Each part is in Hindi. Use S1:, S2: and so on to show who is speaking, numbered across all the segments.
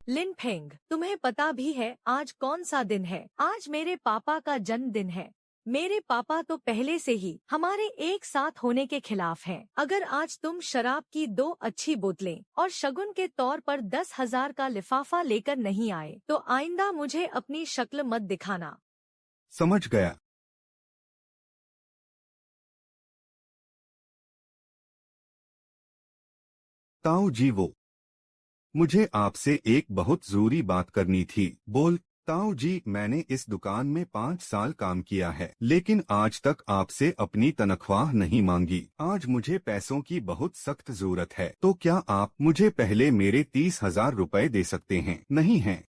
S1: लिन फेंग, तुम्हें पता भी है आज कौन सा दिन है? आज मेरे पापा का जन्मदिन है। मेरे पापा तो पहले से ही हमारे एक साथ होने के खिलाफ हैं। अगर आज तुम शराब की 2 अच्छी बोतलें और शगुन के तौर पर 10,000 का लिफाफा लेकर नहीं आए तो आइंदा मुझे अपनी शक्ल मत दिखाना।
S2: समझ गया। ताऊ जी मुझे आपसे एक बहुत जरूरी बात करनी थी। बोल। ताऊ जी, मैंने इस दुकान में 5 साल काम किया है, लेकिन आज तक आपसे अपनी तनख्वाह नहीं मांगी। आज मुझे पैसों की बहुत सख्त जरूरत है, तो क्या आप मुझे पहले मेरे 30,000 रुपए दे सकते हैं? नहीं है।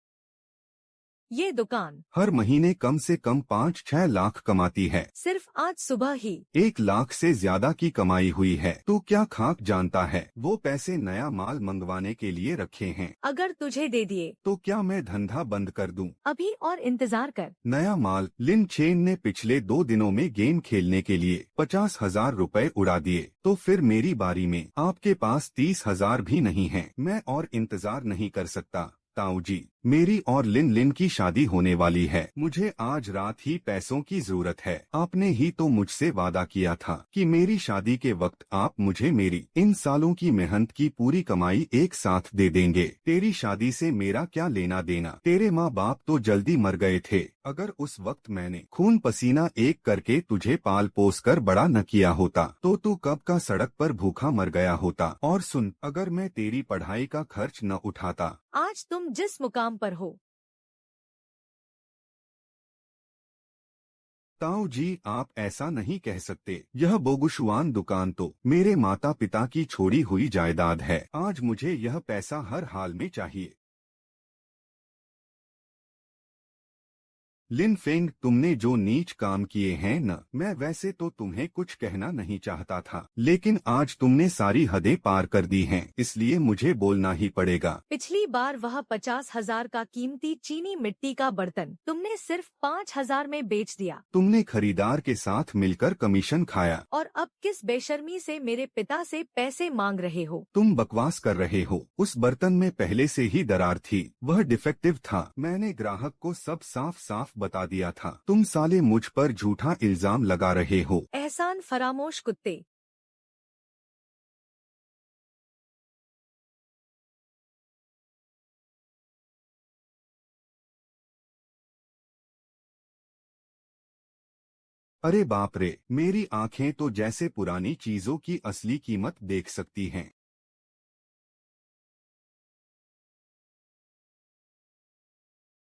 S1: ये दुकान
S2: हर महीने कम से कम 5-6 लाख कमाती है।
S1: सिर्फ आज सुबह ही
S2: 1 लाख से ज्यादा की कमाई हुई है। तू क्या खाक जानता है? वो पैसे नया माल मंगवाने के लिए रखे हैं।
S1: अगर तुझे दे दिए
S2: तो क्या मैं धंधा बंद कर दूं?
S1: अभी और इंतजार कर।
S2: नया माल। लिन चेन ने पिछले 2 दिनों में गेम खेलने के लिए 50,000 रुपए उड़ा दिए, तो फिर मेरी बारी में आपके पास 30,000 भी नहीं है। मैं और इंतजार नहीं कर सकता। ताऊ जी, मेरी और लिन की शादी होने वाली है। मुझे आज रात ही पैसों की जरूरत है। आपने ही तो मुझसे वादा किया था कि मेरी शादी के वक्त आप मुझे मेरी इन सालों की मेहनत की पूरी कमाई एक साथ दे देंगे। तेरी शादी से मेरा क्या लेना देना? तेरे माँ बाप तो जल्दी मर गए थे। अगर उस वक्त मैंने खून पसीना एक करके तुझे पाल पोस कर बड़ा न किया होता तो तू कब का सड़क पर भूखा मर गया होता। और सुन, अगर मैं तेरी पढ़ाई का खर्च न उठाता।
S1: आज तुम जिस मुकाम पर हो।
S2: ताऊ जी, आप ऐसा नहीं कह सकते। यह बोगुशवान दुकान तो मेरे माता पिता की छोड़ी हुई जायदाद है। आज मुझे यह पैसा हर हाल में चाहिए। लिन फेंग, तुमने जो नीच काम किए हैं न, मैं वैसे तो तुम्हें कुछ कहना नहीं चाहता था, लेकिन आज तुमने सारी हदें पार कर दी हैं, इसलिए मुझे बोलना ही पड़ेगा।
S1: पिछली बार वह 50,000 का कीमती चीनी मिट्टी का बर्तन तुमने सिर्फ 5,000 में बेच दिया।
S2: तुमने खरीदार के साथ मिलकर कमीशन खाया।
S1: और अब किस बेशर्मी से मेरे पिता से पैसे मांग रहे हो?
S2: तुम बकवास कर रहे हो। उस बर्तन में पहले से ही दरार थी, वह डिफेक्टिव था। मैंने ग्राहक को सब साफ साफ बता दिया था। तुम साले मुझ पर झूठा इल्जाम लगा रहे हो।
S1: एहसान फरामोश कुत्ते।
S2: अरे बाप रे, मेरी आंखें तो जैसे पुरानी चीजों की असली कीमत देख सकती हैं।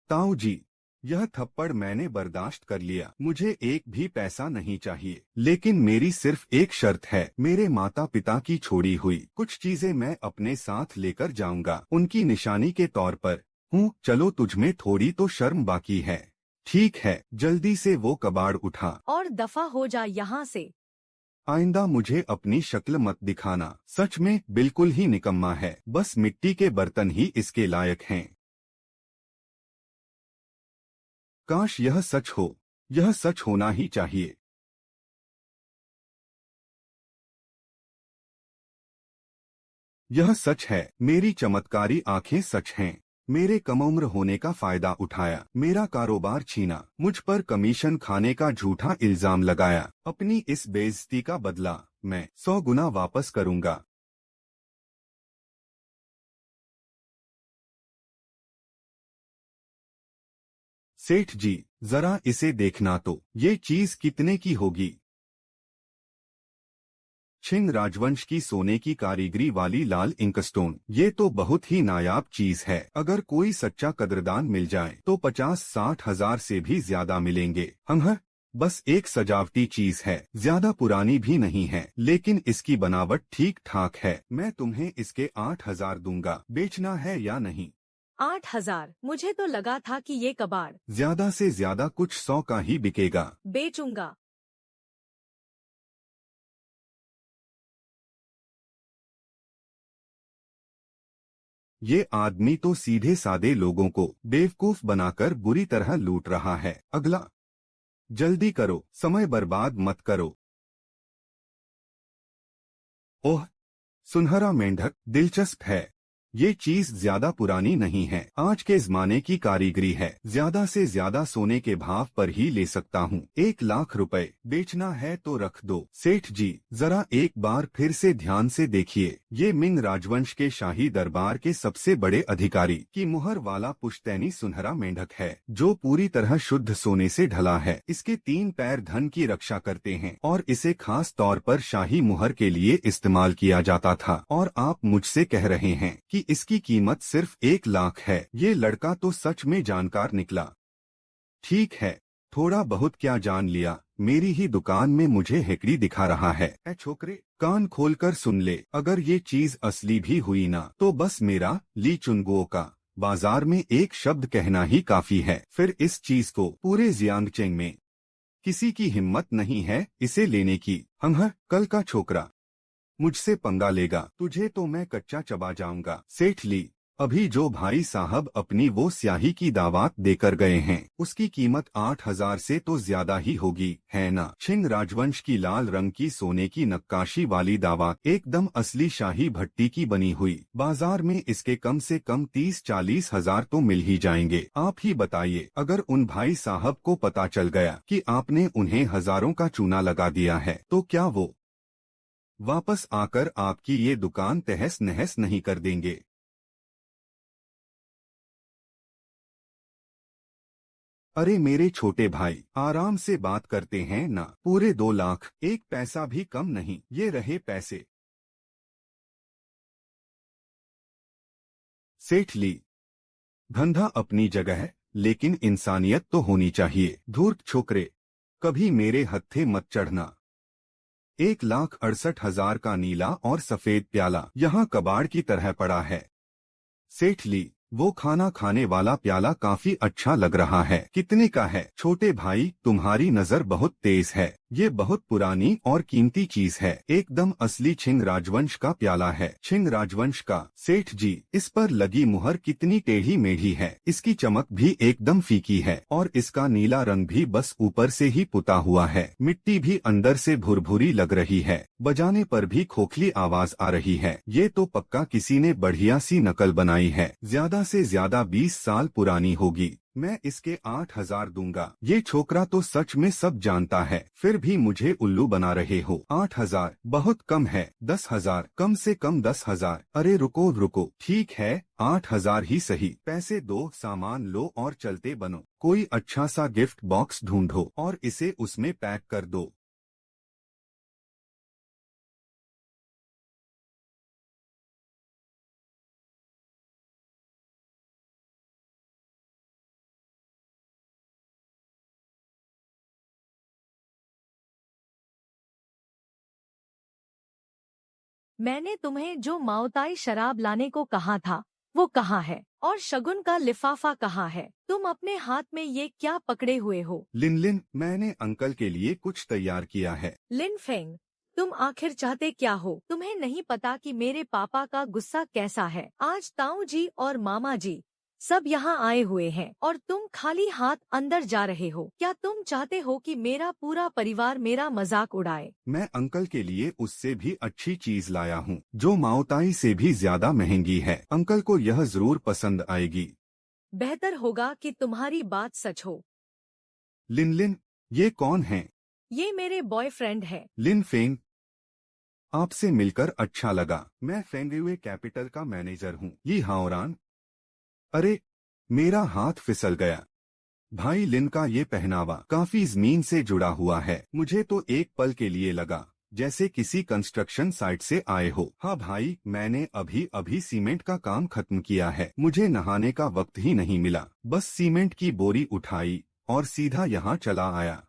S2: ताऊ जी, यह थप्पड़ मैंने बर्दाश्त कर लिया। मुझे एक भी पैसा नहीं चाहिए, लेकिन मेरी सिर्फ एक शर्त है। मेरे माता पिता की छोड़ी हुई कुछ चीजें मैं अपने साथ लेकर जाऊंगा, उनकी निशानी के तौर पर। हूँ, चलो तुझमें थोड़ी तो शर्म बाकी है। ठीक है, जल्दी से वो कबाड़ उठा
S1: और दफा हो जा यहाँ से।
S2: आइंदा मुझे अपनी शक्ल मत दिखाना। सच में बिल्कुल ही निकम्मा है। बस मिट्टी के बर्तन ही इसके लायक हैं। काश यह सच हो। यह सच होना ही चाहिए। यह सच है। मेरी चमत्कारी आंखें सच हैं। मेरे कम उम्र होने का फायदा उठाया, मेरा कारोबार छीना, मुझ पर कमीशन खाने का झूठा इल्जाम लगाया। अपनी इस बेइज्जती का बदला मैं 100 गुना वापस करूंगा। सेठ जी, जरा इसे देखना तो, ये चीज कितने की होगी? छिंग राजवंश की सोने की कारीगरी वाली लाल इंकस्टोन। ये तो बहुत ही नायाब चीज है। अगर कोई सच्चा कदरदान मिल जाए तो 50-60 हजार से भी ज्यादा मिलेंगे। बस एक सजावटी चीज है, ज्यादा पुरानी भी नहीं है, लेकिन इसकी बनावट ठीक ठाक है। मैं तुम्हें इसके 8,000 दूंगा। बेचना है या नहीं?
S1: 8,000? मुझे तो लगा था कि ये कबाड़
S2: ज्यादा से ज्यादा कुछ 100 का ही बिकेगा।
S1: बेचूंगा।
S2: ये आदमी तो सीधे सादे लोगों को बेवकूफ बनाकर बुरी तरह लूट रहा है। अगला। जल्दी करो, समय बर्बाद मत करो। ओह, सुनहरा मेंढक दिलचस्प है। ये चीज ज्यादा पुरानी नहीं है, आज के जमाने की कारीगरी है। ज्यादा से ज्यादा सोने के भाव पर ही ले सकता हूँ। 1,00,000 रुपए बेचना है तो रख दो। सेठ जी जरा एक बार फिर से ध्यान से देखिए, ये मिंग राजवंश के शाही दरबार के सबसे बड़े अधिकारी की मुहर वाला पुश्तैनी सुनहरा मेंढक है, जो पूरी तरह शुद्ध सोने से ढला है। इसके 3 पैर धन की रक्षा करते हैं और इसे खास तौर पर शाही मुहर के लिए इस्तेमाल किया जाता था। और आप मुझसे कह रहे हैं कि इसकी कीमत सिर्फ 1,00,000 है। ये लड़का तो सच में जानकार निकला। ठीक है, थोड़ा बहुत क्या जान लिया, मेरी ही दुकान में मुझे हेकड़ी दिखा रहा है। ए छोकरे, कान खोलकर सुन ले, अगर ये चीज असली भी हुई ना तो बस मेरा ली चुनगुओ का बाजार में एक शब्द कहना ही काफी है। फिर इस चीज को पूरे जियांगचेंग में किसी की हिम्मत नहीं है इसे लेने की। कल का छोकरा मुझसे पंगा लेगा, तुझे तो मैं कच्चा चबा जाऊंगा। सेठ ली, अभी जो भाई साहब अपनी वो स्याही की दावत देकर गए हैं, उसकी कीमत 8,000 से तो ज्यादा ही होगी, है ना? छिंग राजवंश की लाल रंग की सोने की नक्काशी वाली दावत एकदम असली शाही भट्टी की बनी हुई। बाजार में इसके कम से कम 30-40 हजार तो मिल ही जाएंगे। आप ही बताइए, अगर उन भाई साहब को पता चल गया कि आपने उन्हें हजारों का चूना लगा दिया है, तो क्या वो वापस आकर आपकी ये दुकान तहस नहस नहीं कर देंगे? अरे मेरे छोटे भाई, आराम से बात करते हैं ना। पूरे 2,00,000, एक पैसा भी कम नहीं। ये रहे पैसे। सेठ ली, धंधा अपनी जगह है, लेकिन इंसानियत तो होनी चाहिए। धूर्त छोकरे, कभी मेरे हत्थे मत चढ़ना। 1,68,000 का नीला और सफेद प्याला यहाँ कबाड़ की तरह पड़ा है। सेठ ली, वो खाना खाने वाला प्याला काफी अच्छा लग रहा है। कितने का है? छोटे भाई, तुम्हारी नजर बहुत तेज है। ये बहुत पुरानी और कीमती चीज है, एकदम असली छिंग राजवंश का प्याला है। छिंग राजवंश का। सेठ जी, इस पर लगी मुहर कितनी टेढ़ी मेढ़ी है, इसकी चमक भी एकदम फीकी है और इसका नीला रंग भी बस ऊपर से ही पुता हुआ है। मिट्टी भी अंदर से भुरभुरी लग रही है, बजाने पर भी खोखली आवाज आ रही है। ये तो पक्का किसी ने बढ़िया सी नकल बनाई है, ज्यादा से ज्यादा 20 साल पुरानी होगी। मैं इसके 8,000 दूंगा। ये छोकरा तो सच में सब जानता है, फिर भी मुझे उल्लू बना रहे हो। 8,000 बहुत कम है। 10,000, कम से कम 10,000। अरे रुको रुको, ठीक है 8,000 ही सही। पैसे दो, सामान लो और चलते बनो। कोई अच्छा सा गिफ्ट बॉक्स ढूंढो और इसे उसमें पैक कर दो।
S1: मैंने तुम्हें जो माओताई शराब लाने को कहा था, वो कहाँ है? और शगुन का लिफाफा कहाँ है? तुम अपने हाथ में ये क्या पकड़े हुए हो?
S2: लिन, मैंने अंकल के लिए कुछ तैयार किया है।
S1: लिन फेंग, तुम आखिर चाहते क्या हो? तुम्हें नहीं पता कि मेरे पापा का गुस्सा कैसा है? आज ताऊ जी और मामा जी सब यहाँ आए हुए हैं और तुम खाली हाथ अंदर जा रहे हो। क्या तुम चाहते हो कि मेरा पूरा परिवार मेरा मजाक उड़ाए?
S2: मैं अंकल के लिए उससे भी अच्छी चीज लाया हूँ, जो माओताई से भी ज्यादा महंगी है। अंकल को यह जरूर पसंद आएगी।
S1: बेहतर होगा कि तुम्हारी बात सच हो।
S2: लिन, ये कौन है?
S1: ये मेरे बॉयफ्रेंड है।
S2: लिन फेंग, आपसे मिलकर अच्छा लगा। मैं फेंगवे कैपिटल का मैनेजर हूँ। ये हाओरान। अरे, मेरा हाथ फिसल गया। भाई लिन का ये पहनावा काफी जमीन से जुड़ा हुआ है। मुझे तो एक पल के लिए लगा जैसे किसी कंस्ट्रक्शन साइट से आए हो। हाँ भाई, मैंने अभी अभी सीमेंट का काम खत्म किया है। मुझे नहाने का वक्त ही नहीं मिला, बस सीमेंट की बोरी उठाई और सीधा यहाँ चला आया।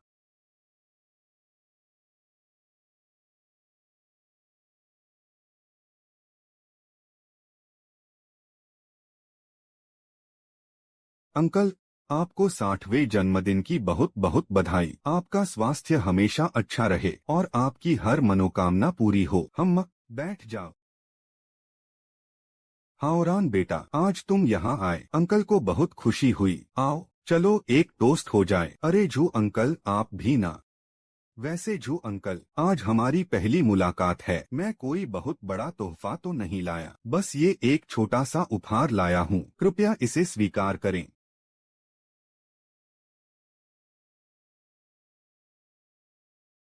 S2: अंकल, आपको 60वें जन्मदिन की बहुत बहुत बधाई। आपका स्वास्थ्य हमेशा अच्छा रहे और आपकी हर मनोकामना पूरी हो। हम बैठ जाओ। हाओरान बेटा, आज तुम यहाँ आए, अंकल को बहुत खुशी हुई। आओ चलो एक टोस्ट हो जाए। अरे जू अंकल, आप भी ना। वैसे जो अंकल, आज हमारी पहली मुलाकात है। मैं कोई बहुत बड़ा तोहफा तो नहीं लाया, बस ये एक छोटा सा उपहार लाया हूँ, कृपया इसे स्वीकार करें।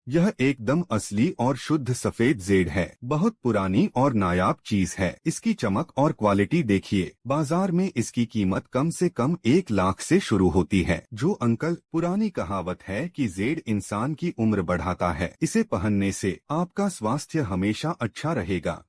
S2: यह एकदम असली और शुद्ध सफेद जेड है। बहुत पुरानी और नायाब चीज है। इसकी चमक और क्वालिटी देखिए। बाजार में इसकी कीमत कम से कम 1 लाख से शुरू होती है। जो अंकल, पुरानी कहावत है कि जेड इंसान की उम्र बढ़ाता है। इसे पहनने से आपका स्वास्थ्य हमेशा अच्छा रहेगा।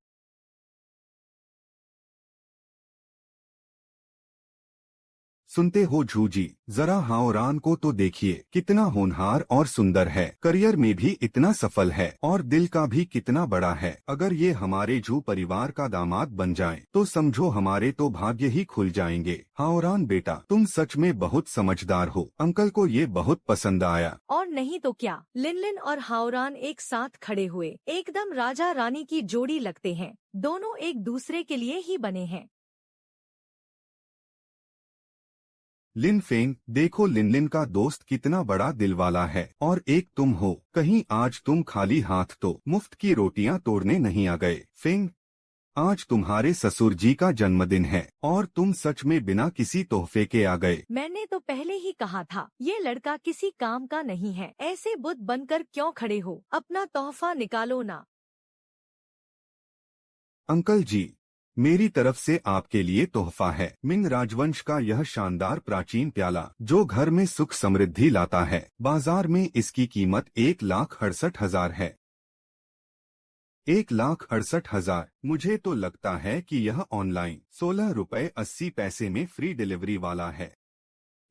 S2: सुनते हो जूजी, जरा हावरान को तो देखिए, कितना होनहार और सुंदर है। करियर में भी इतना सफल है और दिल का भी कितना बड़ा है। अगर ये हमारे जू परिवार का दामाद बन जाए तो समझो हमारे तो भाग्य ही खुल जाएंगे। हावरान बेटा, तुम सच में बहुत समझदार हो। अंकल को ये बहुत पसंद आया।
S1: और नहीं तो क्या, लिनलिन और हावरान एक साथ खड़े हुए एकदम राजा रानी की जोड़ी लगते हैं। दोनों एक दूसरे के लिए ही बने हैं।
S2: लिन फेंग, देखो लिनलिन का दोस्त कितना बड़ा दिल वाला है। और एक तुम हो, कहीं आज तुम खाली हाथ तो मुफ्त की रोटियां तोड़ने नहीं आ गए। फेंग, आज तुम्हारे ससुर जी का जन्मदिन है और तुम सच में बिना किसी तोहफे के आ गए।
S1: मैंने तो पहले ही कहा था, ये लड़का किसी काम का नहीं है। ऐसे बुत बनकर क्यों खड़े हो, अपना तोहफा निकालो ना।
S2: अंकल जी, मेरी तरफ से आपके लिए तोहफा है। मिंग राजवंश का यह शानदार प्राचीन प्याला, जो घर में सुख समृद्धि लाता है। बाजार में इसकी कीमत 1,68,000 है। 1,68,000। मुझे तो लगता है कि यह ऑनलाइन 16 रुपए 80 पैसे में फ्री डिलीवरी वाला है।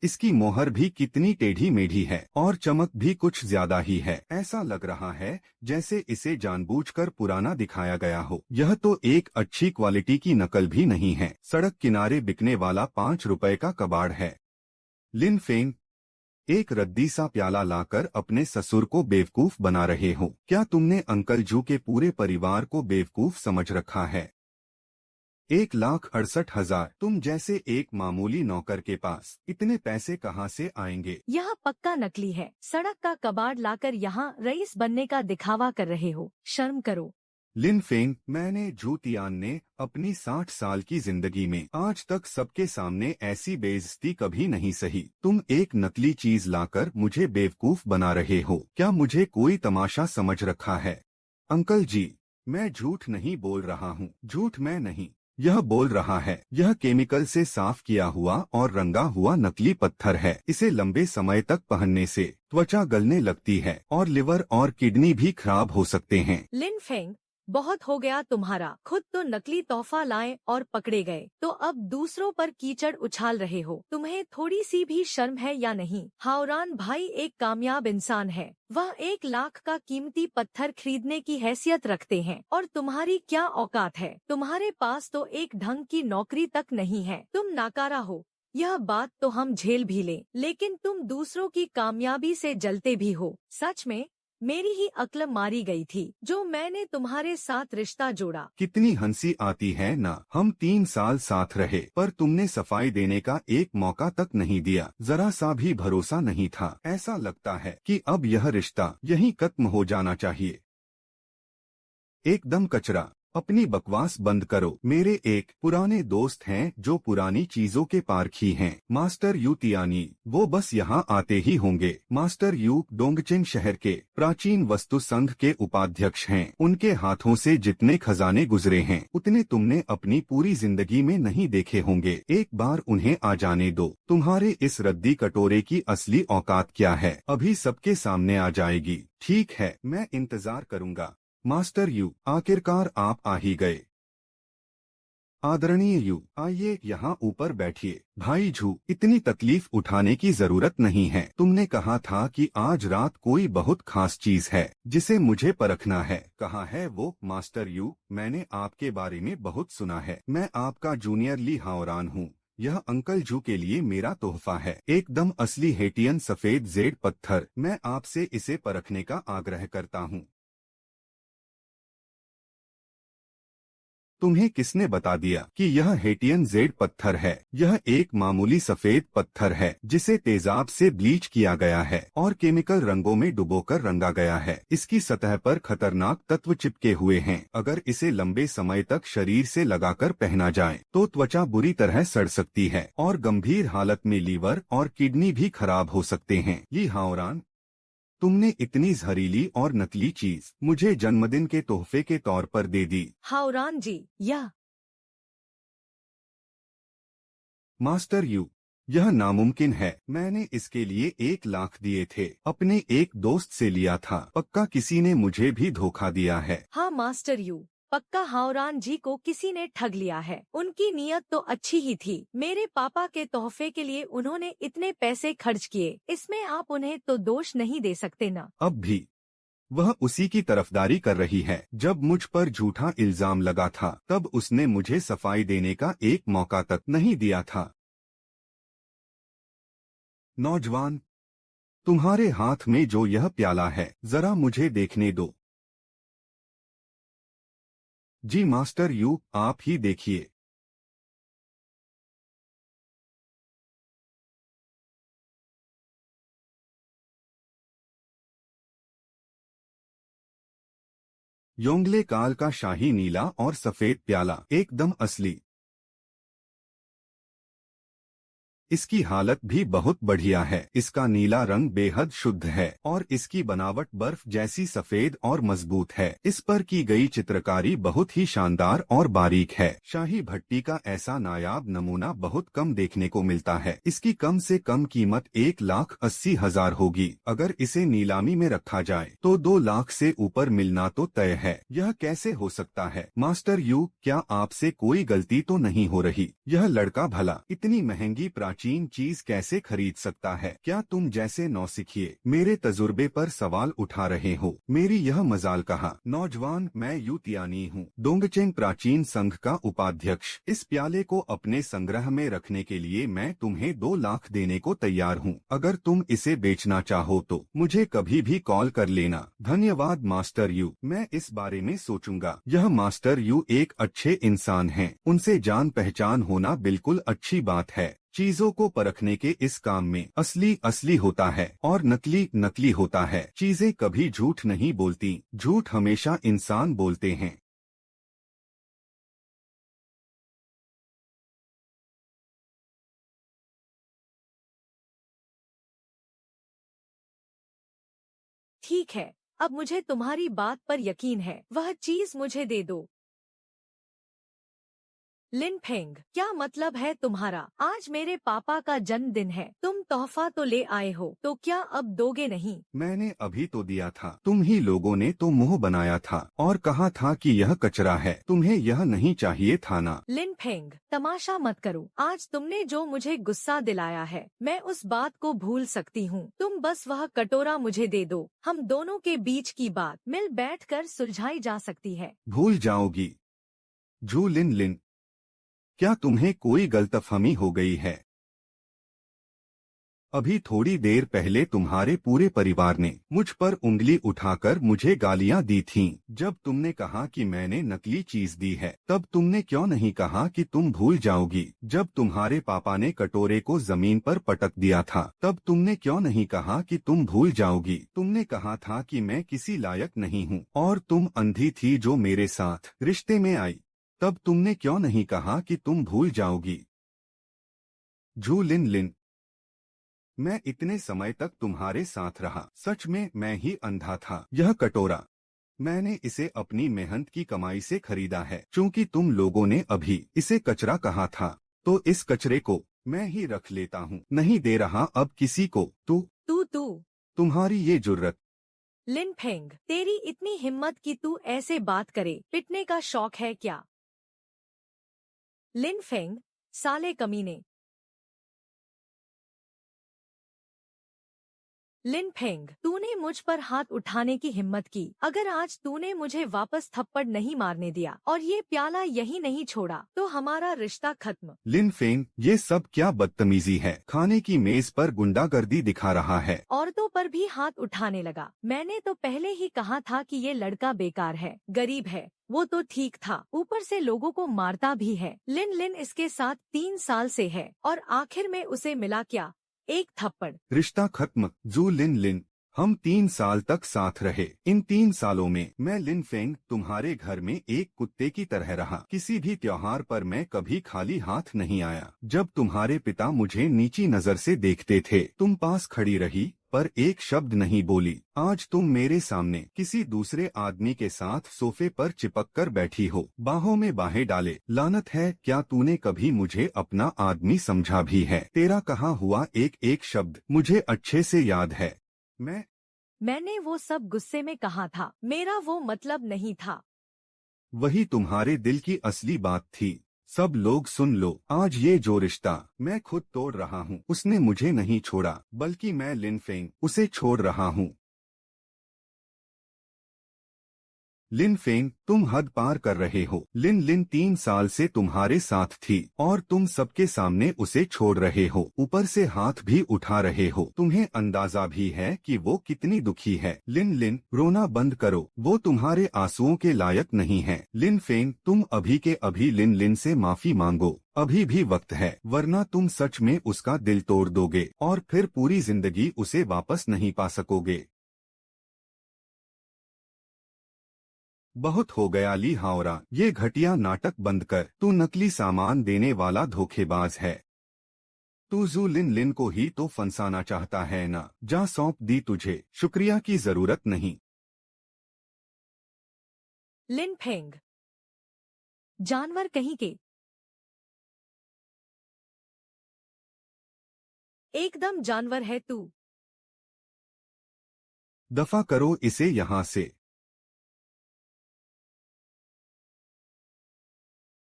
S2: इसकी मोहर भी कितनी टेढ़ी मेढ़ी है और चमक भी कुछ ज्यादा ही है। ऐसा लग रहा है जैसे इसे जानबूझकर पुराना दिखाया गया हो। यह तो एक अच्छी क्वालिटी की नकल भी नहीं है। सड़क किनारे बिकने वाला 5 रुपए का कबाड़ है। लिन फेंग, एक रद्दी सा प्याला लाकर अपने ससुर को बेवकूफ बना रहे हो। क्या तुमने अंकल जू के पूरे परिवार को बेवकूफ समझ रखा है? 1,68,000। तुम जैसे एक मामूली नौकर के पास इतने पैसे कहाँ से आएंगे?
S1: यह पक्का नकली है। सड़क का कबाड़ लाकर यहाँ रईस बनने का दिखावा कर रहे हो, शर्म करो।
S2: लिन फेंग, मैंने जू तियान ने अपनी 60 साल की जिंदगी में आज तक सबके सामने ऐसी बेइज्जती कभी नहीं सही। तुम एक नकली चीज लाकर मुझे बेवकूफ बना रहे हो। क्या मुझे कोई तमाशा समझ रखा है? अंकल जी, मैं झूठ नहीं बोल रहा हूँ। झूठ मैं नहीं, यह बोल रहा है। यह केमिकल से साफ किया हुआ और रंगा हुआ नकली पत्थर है। इसे लंबे समय तक पहनने से त्वचा गलने लगती है और लिवर और किडनी भी खराब हो सकते हैं।
S1: लिन फेंग, बहुत हो गया तुम्हारा। खुद तो नकली तोहफा लाए और पकड़े गए, तो अब दूसरों पर कीचड़ उछाल रहे हो। तुम्हें थोड़ी सी भी शर्म है या नहीं? हावरान भाई एक कामयाब इंसान है। वह 1 लाख का कीमती पत्थर खरीदने की हैसियत रखते हैं और तुम्हारी क्या औकात है? तुम्हारे पास तो एक ढंग की नौकरी तक नहीं है। तुम नाकारा हो। यह बात तो हम झेल भी लें, लेकिन तुम दूसरों की कामयाबी से जलते भी हो। सच में मेरी ही अक्ल मारी गई थी जो मैंने तुम्हारे साथ रिश्ता जोड़ा।
S2: कितनी हंसी आती है ना। हम 3 साल साथ रहे पर तुमने सफाई देने का एक मौका तक नहीं दिया। जरा सा भी भरोसा नहीं था। ऐसा लगता है कि अब यह रिश्ता यहीं खत्म हो जाना चाहिए। एकदम कचरा। अपनी बकवास बंद करो। मेरे एक पुराने दोस्त हैं जो पुरानी चीजों के पारखी हैं। मास्टर यू तियानी, वो बस यहाँ आते ही होंगे। मास्टर यू डोंगचिन शहर के प्राचीन वस्तु संघ के उपाध्यक्ष हैं। उनके हाथों से जितने खजाने गुजरे हैं उतने तुमने अपनी पूरी जिंदगी में नहीं देखे होंगे। एक बार उन्हें आ जाने दो। तुम्हारे इस रद्दी कटोरे की असली औकात क्या है अभी सबके सामने आ जाएगी। ठीक है, मैं इंतजार करूंगा। मास्टर यू, आखिरकार आप आ ही गए। आदरणीय यू, आइए यहाँ ऊपर बैठिए। भाई झू, इतनी तकलीफ उठाने की जरूरत नहीं है। तुमने कहा था कि आज रात कोई बहुत खास चीज है जिसे मुझे परखना है। कहाँ है वो? मास्टर यू, मैंने आपके बारे में बहुत सुना है। मैं आपका जूनियर ली हावरान हूँ। यह अंकल जू के लिए मेरा तोहफा है। एकदम असली हेटियन सफेद जेड पत्थर। मैं आपसे इसे परखने का आग्रह करता हूँ। तुम्हें किसने बता दिया कि यह हेटियन जेड पत्थर है? यह एक मामूली सफेद पत्थर है जिसे तेजाब से ब्लीच किया गया है और केमिकल रंगों में डुबोकर रंगा गया है। इसकी सतह पर खतरनाक तत्व चिपके हुए हैं। अगर इसे लंबे समय तक शरीर से लगाकर पहना जाए तो त्वचा बुरी तरह सड़ सकती है और गंभीर हालत में लीवर और किडनी भी खराब हो सकते हैं। ये हावरान, तुमने इतनी जहरीली और नकली चीज मुझे जन्मदिन के तोहफे के तौर पर दे दी।
S1: हावरान जी, यह
S2: मास्टर यू, यह नामुमकिन है। मैंने इसके लिए 1 लाख दिए थे। अपने एक दोस्त से लिया था। पक्का किसी ने मुझे भी धोखा दिया है।
S1: हाँ मास्टर यू, पक्का हावरान जी को किसी ने ठग लिया है। उनकी नीयत तो अच्छी ही थी। मेरे पापा के तोहफे के लिए उन्होंने इतने पैसे खर्च किए, इसमें आप उन्हें तो दोष नहीं दे सकते ना।
S2: अब भी वह उसी की तरफदारी कर रही है। जब मुझ पर झूठा इल्जाम लगा था तब उसने मुझे सफाई देने का एक मौका तक नहीं दिया था। नौजवान, तुम्हारे हाथ में जो यह प्याला है, जरा मुझे देखने दो। जी मास्टर यू, आप ही देखिए। योंगले काल का शाही नीला और सफेद प्याला, एकदम असली। इसकी हालत भी बहुत बढ़िया है। इसका नीला रंग बेहद शुद्ध है और इसकी बनावट बर्फ जैसी सफेद और मजबूत है। इस पर की गई चित्रकारी बहुत ही शानदार और बारीक है। शाही भट्टी का ऐसा नायाब नमूना बहुत कम देखने को मिलता है। इसकी कम से कम कीमत 1,80,000 होगी। अगर इसे नीलामी में रखा जाए तो 2 लाख से ऊपर मिलना तो तय है। यह कैसे हो सकता है? मास्टर यू, क्या आपसे कोई गलती तो नहीं हो रही? यह लड़का भला इतनी महंगी प्राचीन चीज कैसे खरीद सकता है? क्या तुम जैसे नौसिखिए मेरे तजुर्बे पर सवाल उठा रहे हो? मेरी यह मजाल कहा। नौजवान, मैं यू तियानी हूँ, दोंगचेंग प्राचीन संघ का उपाध्यक्ष। इस प्याले को अपने संग्रह में रखने के लिए मैं तुम्हें 2 लाख देने को तैयार हूँ। अगर तुम इसे बेचना चाहो तो मुझे कभी भी कॉल कर लेना। धन्यवाद मास्टर यू, मैं इस बारे में सोचूंगा। यह मास्टर यू एक अच्छे इंसान हैं। उनसे जान पहचान होना बिल्कुल अच्छी बात है। चीजों को परखने के इस काम में असली असली होता है और नकली नकली होता है। चीजें कभी झूठ नहीं बोलती, झूठ हमेशा इंसान बोलते हैं।
S1: ठीक है, अब मुझे तुम्हारी बात पर यकीन है। वह चीज मुझे दे दो। लिन फेंग, क्या मतलब है तुम्हारा? आज मेरे पापा का जन्मदिन है। तुम तोहफा तो ले आए हो, तो क्या अब दोगे नहीं?
S2: मैंने अभी तो दिया था। तुम ही लोगों ने तो मुंह बनाया था और कहा था कि यह कचरा है। तुम्हें यह नहीं चाहिए था ना?
S1: लिन फेंग, तमाशा मत करो। आज तुमने जो मुझे गुस्सा दिलाया है, मैं उस बात को भूल सकती हूँ। तुम बस वह कटोरा मुझे दे दो। हम दोनों के बीच की बात मिल बैठकर सुलझाई जा सकती है।
S2: भूल जाओगी? जू लिन लिन, क्या तुम्हें कोई गलतफहमी हो गई है? अभी थोड़ी देर पहले तुम्हारे पूरे परिवार ने मुझ पर उंगली उठाकर मुझे गालियां दी थीं। जब तुमने कहा कि मैंने नकली चीज दी है, तब तुमने क्यों नहीं कहा कि तुम भूल जाओगी? जब तुम्हारे पापा ने कटोरे को जमीन पर पटक दिया था, तब तुमने क्यों नहीं कहा कि तुम भूल जाओगी? तुमने कहा था कि मैं किसी लायक नहीं हूँ और तुम अंधी थी जो मेरे साथ रिश्ते में आई। तब तुमने क्यों नहीं कहा कि तुम भूल जाओगी? जू लिन लिन, मैं इतने समय तक तुम्हारे साथ रहा। सच में मैं ही अंधा था। यह कटोरा मैंने इसे अपनी मेहनत की कमाई से खरीदा है। चूंकि तुम लोगों ने अभी इसे कचरा कहा था, तो इस कचरे को मैं ही रख लेता हूँ। नहीं दे रहा अब किसी को।
S1: तू
S2: तुम्हारी ये जुर्रत।
S1: लिन फेंग, तेरी इतनी हिम्मत कि तू ऐसे बात करे। पिटने का शौक है क्या? लिन फेंग, साले कमीने। लिन फेंग, तूने मुझ पर हाथ उठाने की हिम्मत की। अगर आज तूने मुझे वापस थप्पड़ नहीं मारने दिया और ये प्याला यही नहीं छोड़ा तो हमारा रिश्ता खत्म।
S2: लिन फेंग, ये सब क्या बदतमीजी है? खाने की मेज पर गुंडागर्दी दिखा रहा है।
S1: औरतों पर भी हाथ उठाने लगा। मैंने तो पहले ही कहा था कि ये लड़का बेकार है, गरीब है। वो तो ठीक था, ऊपर से लोगों को मारता भी है। लिन लिन इसके साथ 3 साल से है और आखिर में उसे मिला क्या? एक थप्पड़।
S2: रिश्ता खत्म। जू लिन लिन, हम 3 साल तक साथ रहे। इन 3 सालों में मैं लिन फेंग तुम्हारे घर में एक कुत्ते की तरह रहा। किसी भी त्योहार पर मैं कभी खाली हाथ नहीं आया। जब तुम्हारे पिता मुझे नीची नजर से देखते थे, तुम पास खड़ी रही पर एक शब्द नहीं बोली। आज तुम मेरे सामने किसी दूसरे आदमी के साथ सोफे पर चिपक कर बैठी हो, बाहों में बाहें डाले। लानत है, क्या तूने कभी मुझे अपना आदमी समझा भी है? तेरा कहा हुआ एक एक शब्द मुझे अच्छे से याद है।
S1: मैंने वो सब गुस्से में कहा था, मेरा वो मतलब नहीं था।
S2: वही तुम्हारे दिल की असली बात थी। सब लोग सुन लो, आज ये जो रिश्ता मैं खुद तोड़ रहा हूँ। उसने मुझे नहीं छोड़ा, बल्कि मैं लिन फेंग उसे छोड़ रहा हूँ। लिन फेंग, तुम हद पार कर रहे हो। लिन लिन 3 साल से तुम्हारे साथ थी और तुम सबके सामने उसे छोड़ रहे हो, ऊपर से हाथ भी उठा रहे हो। तुम्हें अंदाजा भी है कि वो कितनी दुखी है। लिन लिन, रोना बंद करो, वो तुम्हारे आंसुओं के लायक नहीं है। लिन फेंग, तुम अभी के अभी लिन लिन से माफी मांगो। अभी भी वक्त है, वरना तुम सच में उसका दिल तोड़ दोगे और फिर पूरी जिंदगी उसे वापस नहीं पा सकोगे। बहुत हो गया ली हावरा, ये घटिया नाटक बंद कर। तू नकली सामान देने वाला धोखेबाज है। तू जू लिन लिन को ही तो फंसाना चाहता है ना? जा, सौंप दी तुझे, शुक्रिया की जरूरत नहीं।
S1: लिन फेंग, जानवर कहीं के। एकदम जानवर है तू।
S2: दफा करो इसे यहाँ से।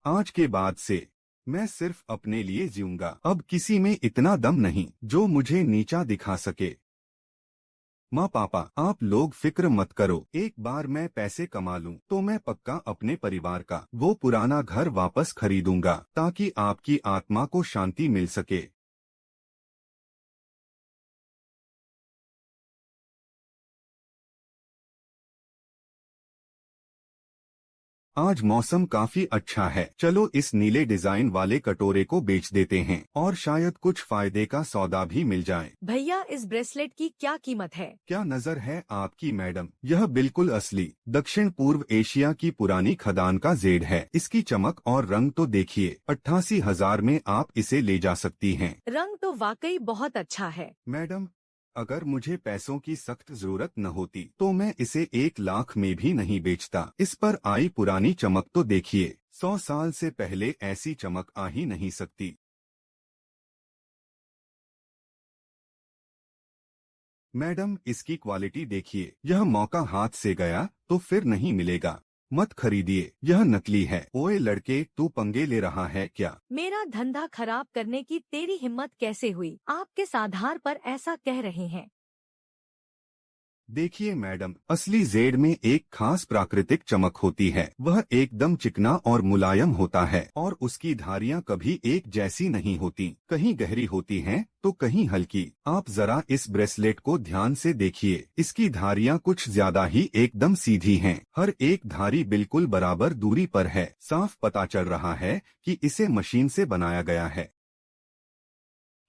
S2: आज के बाद से मैं सिर्फ अपने लिए जीऊंगा। अब किसी में इतना दम नहीं जो मुझे नीचा दिखा सके। माँ पापा, आप लोग फिक्र मत करो। एक बार मैं पैसे कमा लूं तो मैं पक्का अपने परिवार का वो पुराना घर वापस खरीदूंगा, ताकि आपकी आत्मा को शांति मिल सके। आज मौसम काफी अच्छा है, चलो इस नीले डिजाइन वाले कटोरे को बेच देते हैं और शायद कुछ फायदे का सौदा भी मिल जाए।
S1: भैया, इस ब्रेसलेट की क्या कीमत है?
S2: क्या नजर है आपकी मैडम, यह बिल्कुल असली दक्षिण पूर्व एशिया की पुरानी खदान का जेड है। इसकी चमक और रंग तो देखिए, 88,000 में आप इसे ले जा सकती हैं।
S1: रंग तो वाकई बहुत अच्छा है।
S2: मैडम, अगर मुझे पैसों की सख्त जरूरत न होती तो मैं इसे 1 लाख में भी नहीं बेचता। इस पर आई पुरानी चमक तो देखिए, 100 साल से पहले ऐसी चमक आ ही नहीं सकती। मैडम, इसकी क्वालिटी देखिए, यह मौका हाथ से गया तो फिर नहीं मिलेगा। मत खरीदिए, यह नकली है। ओए लड़के, तू पंगे ले रहा है क्या?
S1: मेरा धंधा खराब करने की तेरी हिम्मत कैसे हुई? आप किस आधार पर ऐसा कह रहे हैं?
S2: देखिए मैडम, असली जेड में एक खास प्राकृतिक चमक होती है। वह एकदम चिकना और मुलायम होता है और उसकी धारियां कभी एक जैसी नहीं होती, कहीं गहरी होती हैं तो कहीं हल्की। आप जरा इस ब्रेसलेट को ध्यान से देखिए, इसकी धारियां कुछ ज्यादा ही एकदम सीधी हैं। हर एक धारी बिल्कुल बराबर दूरी पर है। साफ पता चल रहा है कि इसे मशीन से बनाया गया है।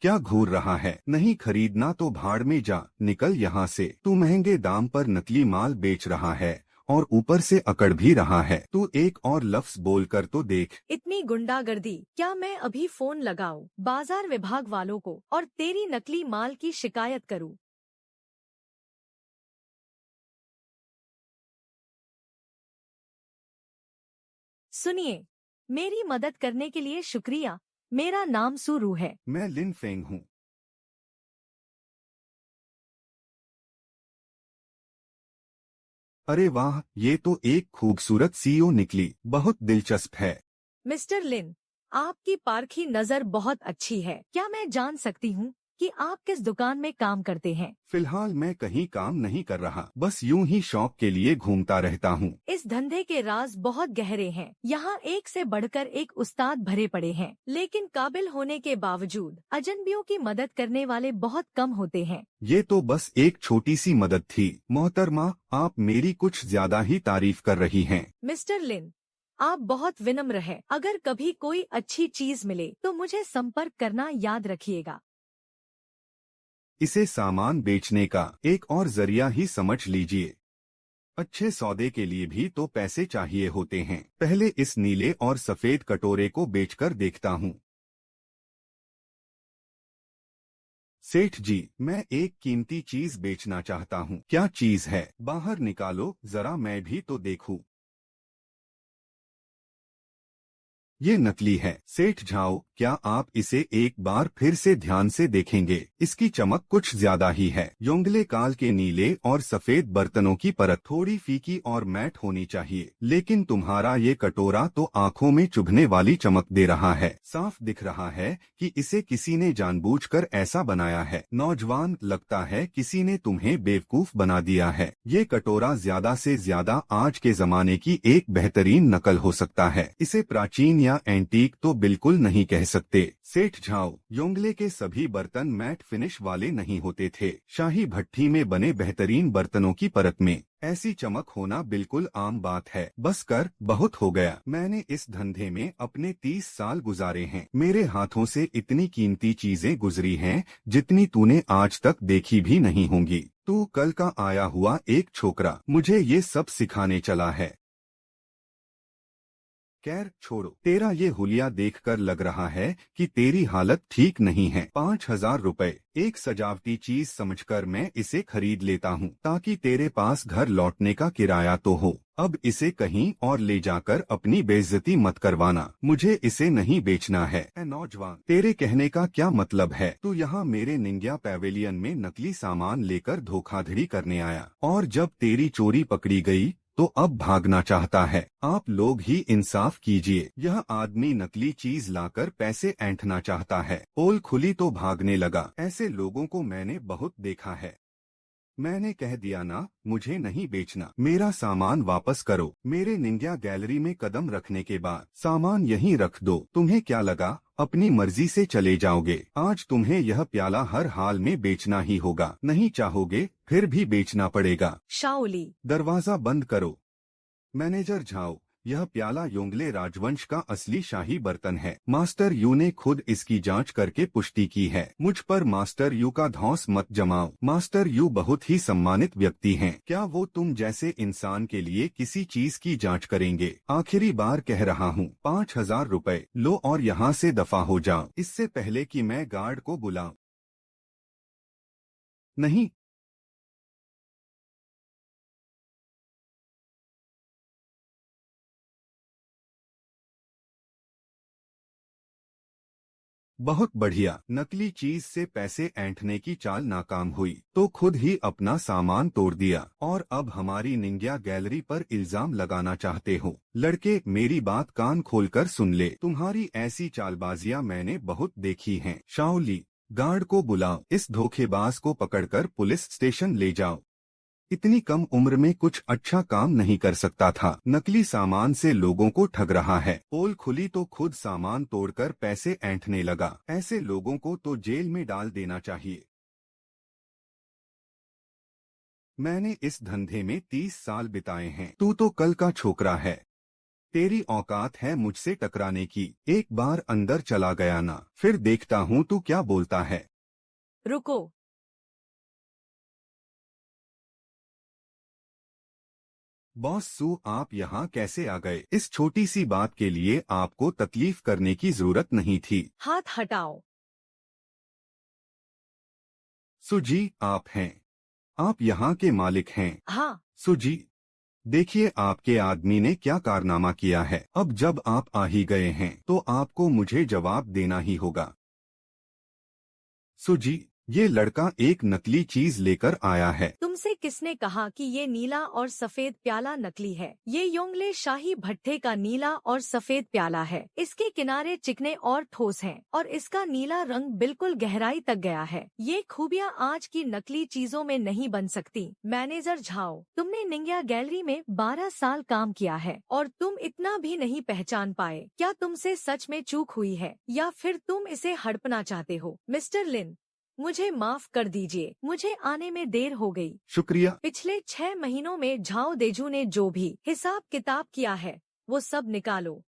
S2: क्या घूर रहा है? नहीं खरीदना तो भाड़ में जा, निकल यहाँ से। तू महंगे दाम पर नकली माल बेच रहा है और ऊपर से अकड़ भी रहा है। तू एक और लफ्ज बोल कर तो देख।
S1: इतनी गुंडागर्दी! क्या मैं अभी फोन लगाऊं बाजार विभाग वालों को और तेरी नकली माल की शिकायत करूं? सुनिए, मेरी मदद करने के लिए शुक्रिया। मेरा नाम सुरू है।
S2: मैं लिन फेंग हूँ। अरे वाह, ये तो एक खूबसूरत सीईओ निकली, बहुत दिलचस्प है।
S1: मिस्टर लिन, आपकी पारखी नजर बहुत अच्छी है। क्या मैं जान सकती हूँ कि आप किस दुकान में काम करते हैं।
S2: फिलहाल मैं कहीं काम नहीं कर रहा, बस यूं ही शौक के लिए घूमता रहता हूँ।
S1: इस धंधे के राज बहुत गहरे हैं। यहाँ एक से बढ़कर एक उस्ताद भरे पड़े हैं, लेकिन काबिल होने के बावजूद अजनबियों की मदद करने वाले बहुत कम होते हैं।
S2: ये तो बस एक छोटी सी मदद थी। मोहतरमा, आप मेरी कुछ ज्यादा ही तारीफ कर रही हैं।
S1: मिस्टर लिन, आप बहुत विनम्र हैं। अगर कभी कोई अच्छी चीज मिले तो मुझे संपर्क करना याद रखिएगा।
S2: इसे सामान बेचने का एक और जरिया ही समझ लीजिए। अच्छे सौदे के लिए भी तो पैसे चाहिए होते हैं। पहले इस नीले और सफेद कटोरे को बेचकर देखता हूँ। सेठ जी, मैं एक कीमती चीज बेचना चाहता हूँ। क्या चीज है? बाहर निकालो जरा, मैं भी तो देखूं। ये नकली है। सेठ झाओ, क्या आप इसे एक बार फिर से ध्यान से देखेंगे? इसकी चमक कुछ ज्यादा ही है। योंगले काल के नीले और सफेद बर्तनों की परत थोड़ी फीकी और मैट होनी चाहिए, लेकिन तुम्हारा ये कटोरा तो आंखों में चुभने वाली चमक दे रहा है। साफ दिख रहा है कि इसे किसी ने जानबूझकर ऐसा बनाया है। नौजवान, लगता है किसी ने तुम्हें बेवकूफ बना दिया है। ये कटोरा ज्यादा से ज्यादा आज के जमाने की एक बेहतरीन नकल हो सकता है। इसे प्राचीन या एंटीक तो बिल्कुल नहीं कह सकते। सेठ झाओ, योंगले के सभी बर्तन मैट फिनिश वाले नहीं होते थे। शाही भट्ठी में बने बेहतरीन बर्तनों की परत में ऐसी चमक होना बिल्कुल आम बात है। बस कर, बहुत हो गया। मैंने इस धंधे में अपने 30 साल गुजारे हैं। मेरे हाथों से इतनी कीमती चीजें गुजरी हैं जितनी तूने आज तक देखी भी नहीं होंगी। तू कल का आया हुआ एक छोकरा मुझे ये सब सिखाने चला है। खैर छोड़ो, तेरा ये हुलिया देखकर लग रहा है कि तेरी हालत ठीक नहीं है। 5,000 रुपए एक सजावटी चीज समझकर मैं इसे खरीद लेता हूँ, ताकि तेरे पास घर लौटने का किराया तो हो। अब इसे कहीं और ले जाकर अपनी बेइज्जती मत करवाना। मुझे इसे नहीं बेचना है। ऐ नौजवान, तेरे कहने का क्या मतलब है? तू यहाँ मेरे निंग्या पैवेलियन में नकली सामान लेकर धोखाधड़ी करने आया, और जब तेरी चोरी पकड़ी गई तो अब भागना चाहता है। आप लोग ही इंसाफ कीजिए। यह आदमी नकली चीज लाकर पैसे ऐंठना चाहता है। पोल खुली तो भागने लगा। ऐसे लोगों को मैंने बहुत देखा है। मैंने कह दिया ना, मुझे नहीं बेचना। मेरा सामान वापस करो। मेरे निंग्या गैलरी में कदम रखने के बाद सामान यहीं रख दो। तुम्हें क्या लगा अपनी मर्जी से चले जाओगे? आज तुम्हें यह प्याला हर हाल में बेचना ही होगा। नहीं चाहोगे फिर भी बेचना पड़ेगा।
S1: शाओली,
S2: दरवाजा बंद करो। मैनेजर झाओ, यह प्याला योंगले राजवंश का असली शाही बर्तन है। मास्टर यू ने खुद इसकी जांच करके पुष्टि की है। मुझ पर मास्टर यू का धौंस मत जमाओ। मास्टर यू बहुत ही सम्मानित व्यक्ति हैं। क्या वो तुम जैसे इंसान के लिए किसी चीज की जांच करेंगे? आखिरी बार कह रहा हूँ, 5,000 रुपए लो और यहाँ से दफा हो जाओ, इससे पहले कि मैं गार्ड को बुलाऊं। नहीं, बहुत बढ़िया। नकली चीज से पैसे ऐंठने की चाल नाकाम हुई तो खुद ही अपना सामान तोड़ दिया, और अब हमारी निंग्या गैलरी पर इल्जाम लगाना चाहते हो। लड़के, मेरी बात कान खोलकर सुन ले। तुम्हारी ऐसी चालबाजियां मैंने बहुत देखी हैं। शाओली, गार्ड को बुलाओ। इस धोखेबाज को पकड़कर पुलिस स्टेशन ले जाओ। इतनी कम उम्र में कुछ अच्छा काम नहीं कर सकता था। नकली सामान से लोगों को ठग रहा है। पोल खुली तो खुद सामान तोड़कर पैसे ऐंठने लगा। ऐसे लोगों को तो जेल में डाल देना चाहिए। मैंने इस धंधे में 30 साल बिताए हैं। तू तो कल का छोकरा है। तेरी औकात है मुझसे टकराने की। एक बार अंदर चला गया ना, फिर देखता हूँ तू क्या बोलता है।
S1: रुको।
S2: बॉस सू, आप यहाँ कैसे आ गए? इस छोटी सी बात के लिए आपको तकलीफ करने की जरूरत नहीं थी।
S1: हाथ हटाओ।
S2: सुजी, आप हैं? आप यहाँ के मालिक हैं?
S1: हाँ।
S2: सुजी, देखिए आपके आदमी ने क्या कारनामा किया है। अब जब आप आ ही गए हैं तो आपको मुझे जवाब देना ही होगा। सुजी, ये लड़का एक नकली चीज लेकर आया है।
S1: तुमसे किसने कहा कि ये नीला और सफेद प्याला नकली है? ये योंगले शाही भट्टे का नीला और सफेद प्याला है। इसके किनारे चिकने और ठोस हैं और इसका नीला रंग बिल्कुल गहराई तक गया है। ये खूबियाँ आज की नकली चीजों में नहीं बन सकती। मैनेजर झाओ, तुमने निंग्या गैलरी में 12 साल काम किया है और तुम इतना भी नहीं पहचान पाए। क्या तुमसे सच में चूक हुई है या फिर तुम इसे हड़पना चाहते हो? मिस्टर लिन, मुझे माफ कर दीजिए, मुझे आने में देर हो गई।
S2: शुक्रिया।
S1: पिछले 6 महीनों में झाओ देजू ने जो भी हिसाब किताब किया है वो सब निकालो।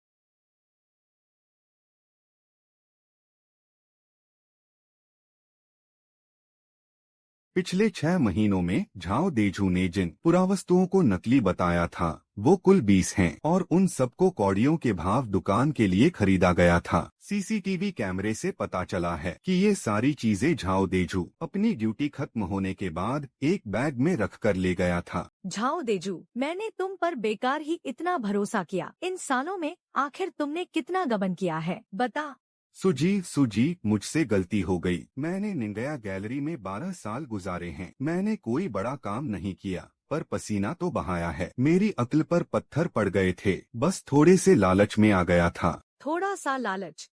S2: पिछले 6 महीनों में झाओ देजू ने जिन पुरावस्तुओं को नकली बताया था वो कुल 20 हैं और उन सबको कौड़ियों के भाव दुकान के लिए खरीदा गया था। सीसीटीवी कैमरे से पता चला है कि ये सारी चीजें झाओ देजू अपनी ड्यूटी खत्म होने के बाद एक बैग में रख कर ले गया था।
S1: झाओ देजू, मैंने तुम पर बेकार ही इतना भरोसा किया। इन सालों में आखिर तुमने कितना गबन किया है, बता।
S2: सुजी, मुझसे गलती हो गई। मैंने निंगया गैलरी में 12 साल गुजारे हैं। मैंने कोई बड़ा काम नहीं किया पर पसीना तो बहाया है। मेरी अक्ल पर पत्थर पड़ गए थे, बस थोड़े से लालच में आ गया था।
S1: थोड़ा सा लालच?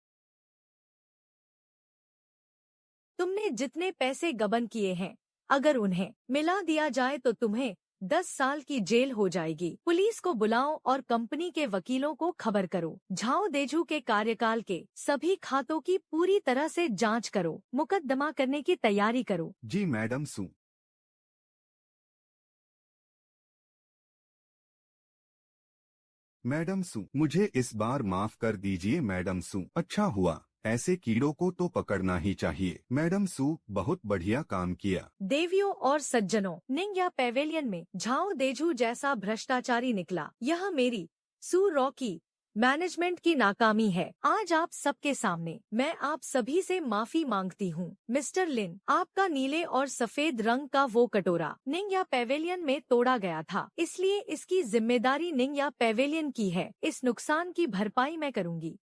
S1: तुमने जितने पैसे गबन किए हैं अगर उन्हें मिला दिया जाए तो तुम्हें 10 साल की जेल हो जाएगी। पुलिस को बुलाओ और कंपनी के वकीलों को खबर करो। झाओ देजू के कार्यकाल के सभी खातों की पूरी तरह से जांच करो। मुकदमा करने की तैयारी करो।
S2: जी मैडम सू। मैडम सू, मुझे इस बार माफ कर दीजिए मैडम सू। अच्छा हुआ, ऐसे कीड़ों को तो पकड़ना ही चाहिए। मैडम सू, बहुत बढ़िया काम किया।
S1: देवियों और सज्जनों, निंग्या पेवेलियन में झाओ देजू जैसा भ्रष्टाचारी निकला। यह मेरी सू रॉकी मैनेजमेंट की नाकामी है। आज आप सबके सामने मैं आप सभी से माफी मांगती हूँ। मिस्टर लिन, आपका नीले और सफेद रंग का वो कटोरा निंग्या पेवेलियन में तोड़ा गया था, इसलिए इसकी जिम्मेदारी निंग्या पेवेलियन की है। इस नुकसान की भरपाई मैं करूँगी।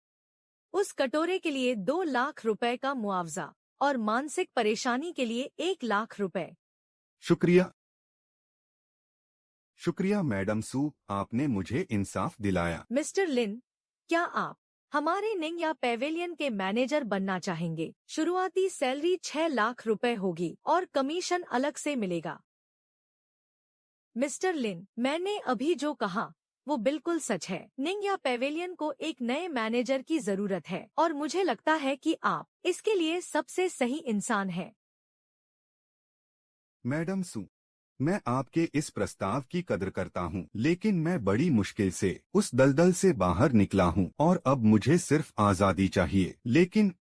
S1: उस कटोरे के लिए 2 लाख रुपए का मुआवजा और मानसिक परेशानी के लिए 1 लाख रुपए।
S2: शुक्रिया मैडम सू, आपने मुझे इंसाफ दिलाया।
S1: मिस्टर लिन, क्या आप हमारे निंग्या पेवेलियन के मैनेजर बनना चाहेंगे? शुरुआती सैलरी 6 लाख रुपए होगी और कमीशन अलग से मिलेगा। मिस्टर लिन, मैंने अभी जो कहा वो बिल्कुल सच है। निंग्या पेवेलियन को एक नए मैनेजर की जरूरत है और मुझे लगता है कि आप इसके लिए सबसे सही इंसान हैं।
S2: मैडम सू, मैं आपके इस प्रस्ताव की कदर करता हूँ, लेकिन मैं बड़ी मुश्किल से उस दलदल से बाहर निकला हूँ और अब मुझे सिर्फ आजादी चाहिए। लेकिन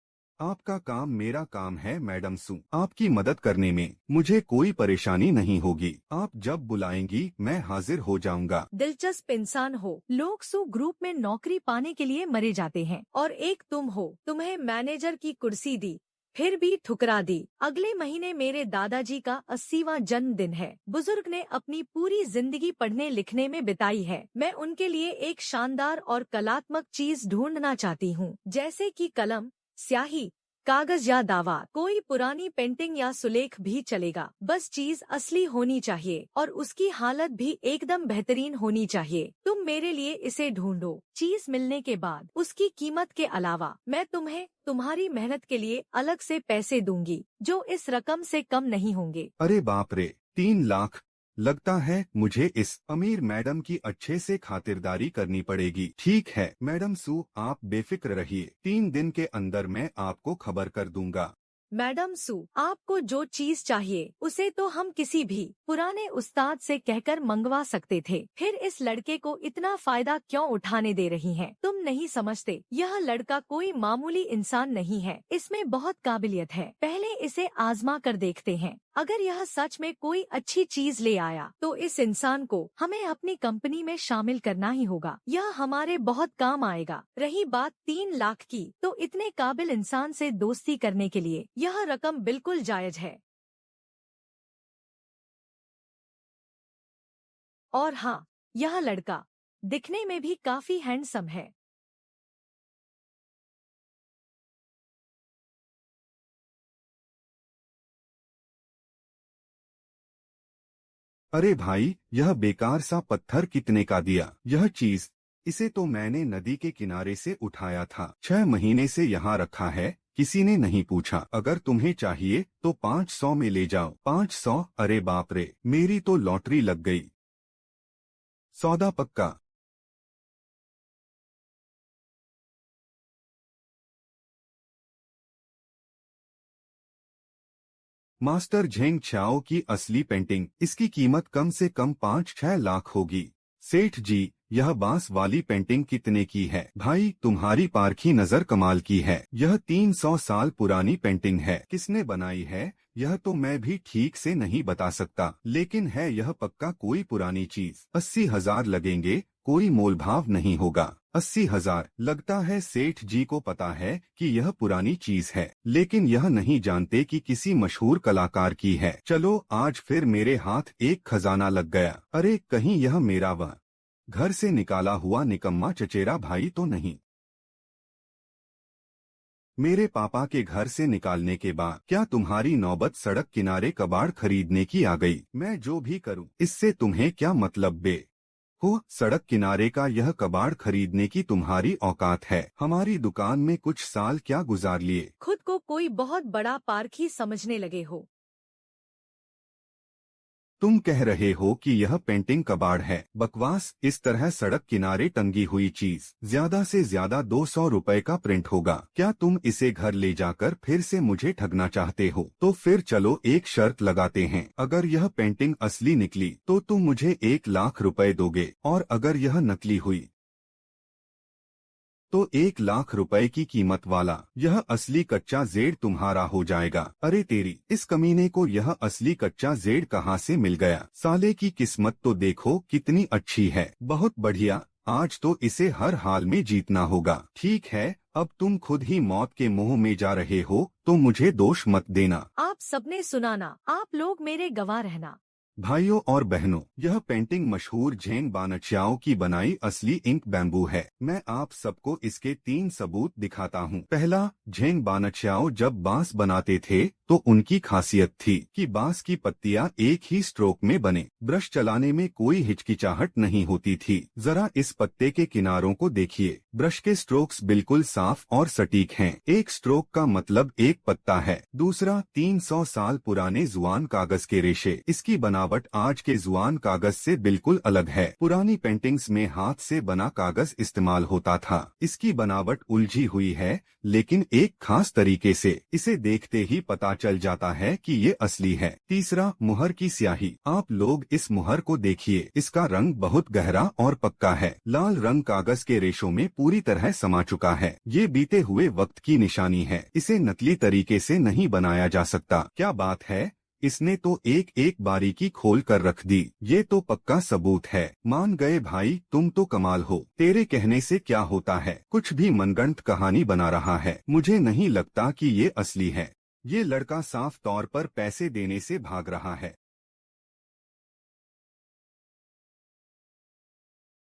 S2: आपका काम मेरा काम है मैडम सू। आपकी मदद करने में मुझे कोई परेशानी नहीं होगी। आप जब बुलाएंगी मैं हाजिर हो जाऊंगा।
S1: दिलचस्प इंसान हो। लोग सू ग्रुप में नौकरी पाने के लिए मरे जाते हैं और एक तुम हो। तुम्हें मैनेजर की कुर्सी दी फिर भी ठुकरा दी। अगले महीने मेरे दादाजी का 80वां जन्मदिन है। बुजुर्ग ने अपनी पूरी जिंदगी पढ़ने लिखने में बिताई है। मैं उनके लिए एक शानदार और कलात्मक चीज ढूंढना चाहती हूँ, जैसे कि कलम, स्याही, कागज या दावा। कोई पुरानी पेंटिंग या सुलेख भी चलेगा, बस चीज असली होनी चाहिए और उसकी हालत भी एकदम बेहतरीन होनी चाहिए। तुम मेरे लिए इसे ढूंढो। चीज मिलने के बाद उसकी कीमत के अलावा मैं तुम्हें तुम्हारी मेहनत के लिए अलग से पैसे दूंगी, जो इस रकम से कम नहीं होंगे।
S2: अरे बाप रे, 3 लाख! लगता है मुझे इस अमीर मैडम की अच्छे से खातिरदारी करनी पड़ेगी। ठीक है मैडम सू, आप बेफिक्र रहिए। 3 दिन के अंदर मैं आपको खबर कर दूंगा।
S1: मैडम सू, आपको जो चीज चाहिए उसे तो हम किसी भी पुराने उस्ताद से कहकर मंगवा सकते थे। फिर इस लड़के को इतना फायदा क्यों उठाने दे रही हैं? तुम नहीं समझते, यह लड़का कोई मामूली इंसान नहीं है। इसमें बहुत काबिलियत है। पहले इसे आजमा कर देखते हैं। अगर यह सच में कोई अच्छी चीज ले आया तो इस इंसान को हमें अपनी कंपनी में शामिल करना ही होगा। यह हमारे बहुत काम आएगा। रही बात 3 लाख की, तो इतने काबिल इंसान से दोस्ती करने के लिए यह रकम बिल्कुल जायज है। और हाँ, यह लड़का दिखने में भी काफी हैंडसम है।
S2: अरे भाई, यह बेकार सा पत्थर कितने का दिया? यह चीज, इसे तो मैंने नदी के किनारे से उठाया था, 6 महीने से यहाँ रखा है, किसी ने नहीं पूछा। अगर तुम्हें चाहिए तो 500 में ले जाओ। 500? अरे बाप रे, मेरी तो लॉटरी लग गई। सौदा पक्का। मास्टर झेंग छाओ की असली पेंटिंग, इसकी कीमत कम से कम 5-6 लाख होगी। सेठ जी, यह बांस वाली पेंटिंग कितने की है? भाई, तुम्हारी पारखी नजर कमाल की है। यह 300 साल पुरानी पेंटिंग है। किसने बनाई है यह तो मैं भी ठीक से नहीं बता सकता, लेकिन है यह पक्का कोई पुरानी चीज। 80,000 लगेंगे, कोई मोलभाव नहीं होगा। 80,000? लगता है सेठ जी को पता है कि यह पुरानी चीज है, लेकिन यह नहीं जानते कि किसी मशहूर कलाकार की है। चलो, आज फिर मेरे हाथ एक खजाना लग गया। अरे कहीं यह मेरा वह घर से निकाला हुआ निकम्मा चचेरा भाई तो नहीं? मेरे पापा के घर से निकालने के बाद क्या तुम्हारी नौबत सड़क किनारे कबाड़ खरीदने की आ गई? मैं जो भी करूं, इससे तुम्हें क्या मतलब बे? हो, सड़क किनारे का यह कबाड़ खरीदने की तुम्हारी औकात है? हमारी दुकान में कुछ साल क्या गुजार लिए?
S1: खुद को कोई बहुत बड़ा पारखी समझने लगे हो।
S2: तुम कह रहे हो कि यह पेंटिंग कबाड़ है? बकवास। इस तरह सड़क किनारे टंगी हुई चीज ज्यादा से ज्यादा 200 रुपए का प्रिंट होगा। क्या तुम इसे घर ले जाकर फिर से मुझे ठगना चाहते हो? तो फिर चलो एक शर्त लगाते हैं। अगर यह पेंटिंग असली निकली तो तुम मुझे 1 लाख रुपए दोगे, और अगर यह नकली हुई तो 1 लाख रुपए की कीमत वाला यह असली कच्चा जेड तुम्हारा हो जाएगा। अरे तेरी, इस कमीने को यह असली कच्चा जेड कहाँ से मिल गया? साले की किस्मत तो देखो कितनी अच्छी है। बहुत बढ़िया, आज तो इसे हर हाल में जीतना होगा। ठीक है, अब तुम खुद ही मौत के मुंह में जा रहे हो तो मुझे दोष मत देना।
S1: आप सबने सुनाना, आप लोग मेरे गवाह रहना।
S2: भाइयों और बहनों, यह पेंटिंग मशहूर झेंग बानचियाओ की बनाई असली इंक बैम्बू है। मैं आप सबको इसके 3 सबूत दिखाता हूँ। पहला, झेंग बानचियाओ जब बांस बनाते थे तो उनकी खासियत थी कि बांस की पत्तियां एक ही स्ट्रोक में बने। ब्रश चलाने में कोई हिचकिचाहट नहीं होती थी। जरा इस पत्ते के किनारों को देखिए, ब्रश के स्ट्रोक्स बिल्कुल साफ और सटीक हैं। एक स्ट्रोक का मतलब एक पत्ता है। दूसरा, 300 साल पुराने जुआन कागज के रेशे। इसकी बनावट आज के जुआन कागज से बिल्कुल अलग है। पुरानी पेंटिंग्स में हाथ से बना कागज इस्तेमाल होता था। इसकी बनावट उलझी हुई है, लेकिन एक खास तरीके से। इसे देखते ही पता चल जाता है कि ये असली है। तीसरा, मुहर की स्याही। आप लोग इस मुहर को देखिए, इसका रंग बहुत गहरा और पक्का है। लाल रंग कागज के रेशों में पूरी तरह समा चुका है। ये बीते हुए वक्त की निशानी है। इसे नकली तरीके से नहीं बनाया जा सकता। क्या बात है, इसने तो एक एक बारीकी खोल कर रख दी। ये तो पक्का सबूत है। मान गए भाई, तुम तो कमाल हो। तेरे कहने से क्या होता है, कुछ भी मनगढ़ंत कहानी बना रहा है। मुझे नहीं लगता कि ये असली है। ये लड़का साफ तौर पर पैसे देने से भाग रहा है।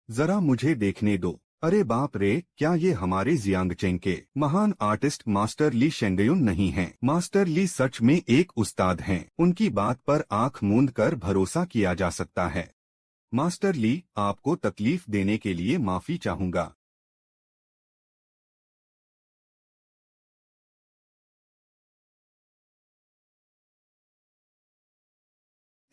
S2: जरा मुझे देखने दो। अरे बाप रे, क्या ये हमारे जियांगचेंग के महान आर्टिस्ट मास्टर ली शेंगयुन नहीं हैं? मास्टर ली सच में एक उस्ताद हैं। उनकी बात पर आंख मूंद कर भरोसा किया जा सकता है। मास्टर ली, आपको तकलीफ देने के लिए माफी चाहूंगा।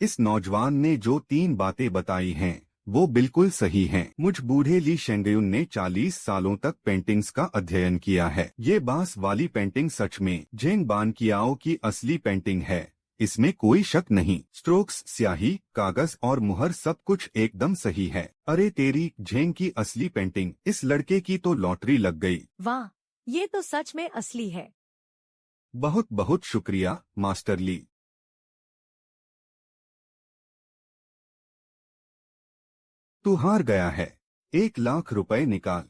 S2: इस नौजवान ने जो 3 बातें बताई हैं वो बिल्कुल सही हैं। मुझ बूढ़े ली शेंगयुन ने 40 सालों तक पेंटिंग्स का अध्ययन किया है। ये बांस वाली पेंटिंग सच में झेंग बानकियाओ की असली पेंटिंग है, इसमें कोई शक नहीं। स्ट्रोक्स, स्याही, कागज और मुहर सब कुछ एकदम सही है। अरे तेरी, झेंग की असली पेंटिंग। इस लड़के की तो लॉटरी लग गई।
S1: वाह, ये तो सच में असली है।
S2: बहुत बहुत शुक्रिया मास्टर ली। तू हार गया है। 1 लाख रुपए निकाल।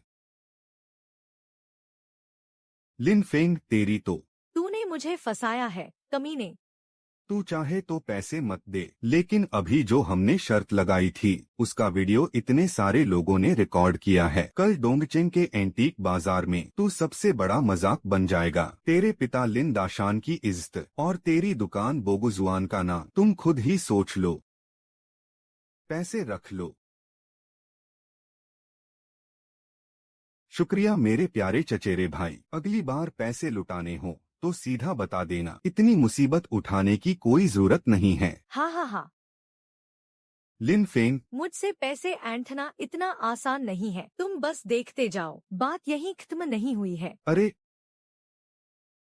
S2: लिन फेंग, तेरी तो।
S1: तूने मुझे फंसाया है, कमीने।
S2: तू चाहे तो पैसे मत दे, लेकिन अभी जो हमने शर्त लगाई थी उसका वीडियो इतने सारे लोगों ने रिकॉर्ड किया है। कल डोंगचेंग के एंटीक बाजार में तू सबसे बड़ा मजाक बन जाएगा। तेरे पिता लिन दाशान की इज्जत और तेरी दुकान बोगुजुआन का नाम तुम खुद ही सोच लो। पैसे रख लो। शुक्रिया मेरे प्यारे चचेरे भाई। अगली बार पैसे लुटाने हो तो सीधा बता देना, इतनी मुसीबत उठाने की कोई जरूरत नहीं है।
S1: हाँ हाँ हाँ,
S2: लिन फेंग,
S1: मुझसे पैसे ऐंठना इतना आसान नहीं है, तुम बस देखते जाओ, बात यहीं खत्म नहीं हुई है।
S2: अरे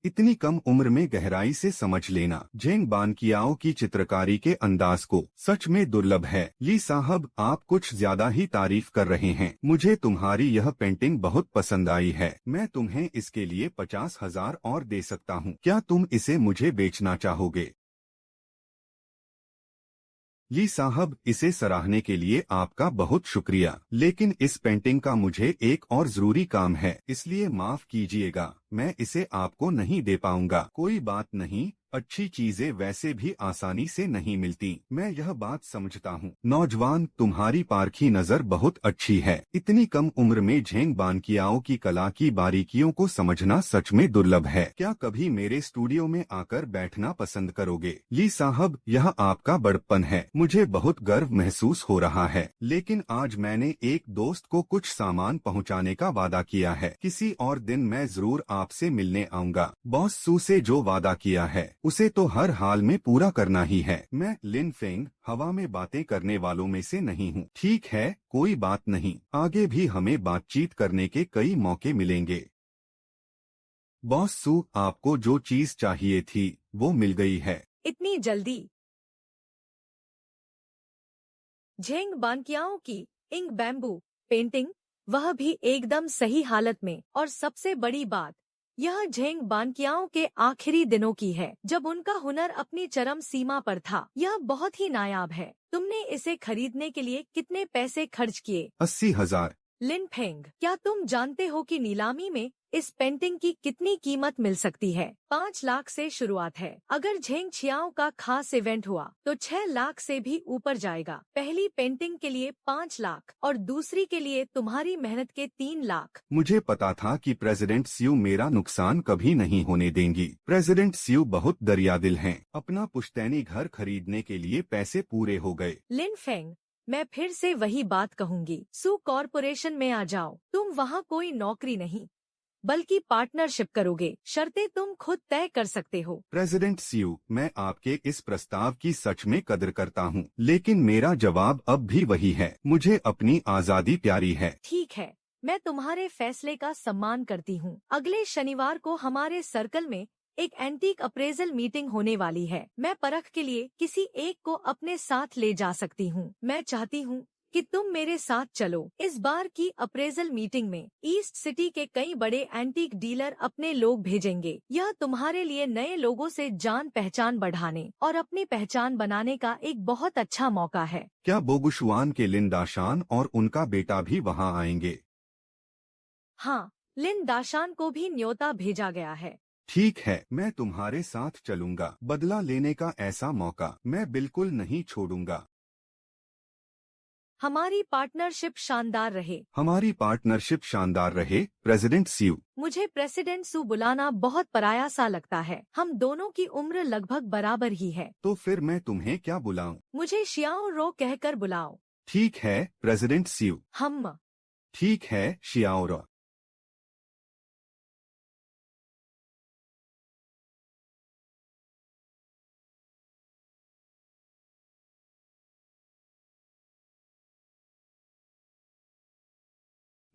S2: इतनी कम उम्र में गहराई से समझ लेना झेंग बानकियाओ की चित्रकारी के अंदाज को सच में दुर्लभ है। ली साहब, आप कुछ ज्यादा ही तारीफ कर रहे हैं। मुझे तुम्हारी यह पेंटिंग बहुत पसंद आई है। मैं तुम्हें इसके लिए 50,000 और दे सकता हूँ। क्या तुम इसे मुझे बेचना चाहोगे? ली साहब, इसे सराहने के लिए आपका बहुत शुक्रिया, लेकिन इस पेंटिंग का मुझे एक और जरूरी काम है, इसलिए माफ कीजिएगा, मैं इसे आपको नहीं दे पाऊंगा। कोई बात नहीं, अच्छी चीजें वैसे भी आसानी से नहीं मिलती, मैं यह बात समझता हूँ। नौजवान, तुम्हारी पारखी नजर बहुत अच्छी है। इतनी कम उम्र में झेंग बानकियाओ की कला की बारीकियों को समझना सच में दुर्लभ है। क्या कभी मेरे स्टूडियो में आकर बैठना पसंद करोगे? ली साहब, यह आपका बड़प्पन है, मुझे बहुत गर्व महसूस हो रहा है, लेकिन आज मैंने एक दोस्त को कुछ सामान पहुँचाने का वादा किया है। किसी और दिन मैं जरूर आपसे मिलने आऊँगा। बॉस सू से जो वादा किया है उसे तो हर हाल में पूरा करना ही है। मैं लिन फेंग हवा में बातें करने वालों में से नहीं हूँ। ठीक है, कोई बात नहीं, आगे भी हमें बातचीत करने के कई मौके मिलेंगे। बॉस सू, आपको जो चीज चाहिए थी वो मिल गई है।
S1: इतनी जल्दी? झेंग बानकियाओ की इंक बैम्बू पेंटिंग, वह भी एकदम सही हालत में, और सबसे बड़ी बात, यह झेंग बानकियाओ के आखिरी दिनों की है, जब उनका हुनर अपनी चरम सीमा पर था। यह बहुत ही नायाब है। तुमने इसे खरीदने के लिए कितने पैसे खर्च किए?
S2: 80,000।
S1: लिन फेंग, क्या तुम जानते हो कि नीलामी में इस पेंटिंग की कितनी कीमत मिल सकती है? 5 लाख से शुरुआत है। अगर झेंग छियाओ का खास इवेंट हुआ तो 6 लाख से भी ऊपर जाएगा। पहली पेंटिंग के लिए 5 लाख और दूसरी के लिए तुम्हारी मेहनत के 3 लाख।
S2: मुझे पता था कि प्रेसिडेंट स्यू मेरा नुकसान कभी नहीं होने देंगी। प्रेसिडेंट स्यू बहुत दरियादिल हैं। अपना पुश्तैनी घर खरीदने के लिए पैसे पूरे हो गए।
S1: लिन फेंग, मैं फिर से वही बात कहूंगी, सू कॉरपोरेशन में आ जाओ। तुम वहाँ कोई नौकरी नहीं बल्कि पार्टनरशिप करोगे। शर्तें तुम खुद तय कर सकते हो।
S2: प्रेसिडेंट स्यू, मैं आपके इस प्रस्ताव की सच में कदर करता हूँ, लेकिन मेरा जवाब अब भी वही है, मुझे अपनी आज़ादी प्यारी है।
S1: ठीक है, मैं तुम्हारे फैसले का सम्मान करती हूँ। अगले शनिवार को हमारे सर्कल में एक एंटीक अप्रेजल मीटिंग होने वाली है। मैं परख के लिए किसी एक को अपने साथ ले जा सकती हूँ। मैं चाहती हूँ कि तुम मेरे साथ चलो। इस बार की अप्रेजल मीटिंग में ईस्ट सिटी के कई बड़े एंटीक डीलर अपने लोग भेजेंगे। यह तुम्हारे लिए नए लोगों से जान पहचान बढ़ाने और अपनी पहचान बनाने का एक बहुत अच्छा मौका है।
S2: क्या बोगुशुआन के लिन दाशान और उनका बेटा भी वहाँ आएंगे?
S1: हाँ, लिन दाशान को भी न्योता भेजा गया है।
S2: ठीक है, मैं तुम्हारे साथ चलूंगा। बदला लेने का ऐसा मौका मैं बिल्कुल नहीं छोड़ूंगा।
S1: हमारी पार्टनरशिप शानदार रहे।
S2: हमारी पार्टनरशिप शानदार रहे, प्रेसिडेंट स्यू।
S1: मुझे प्रेसिडेंट सू बुलाना बहुत पराया सा लगता है। हम दोनों की उम्र लगभग बराबर ही है।
S2: तो फिर मैं तुम्हें क्या बुलाऊं?
S1: मुझे शियाओ रो कहकर बुलाओ।
S2: ठीक है, प्रेसिडेंट स्यू।
S1: हम।
S2: ठीक है, शियाओरा।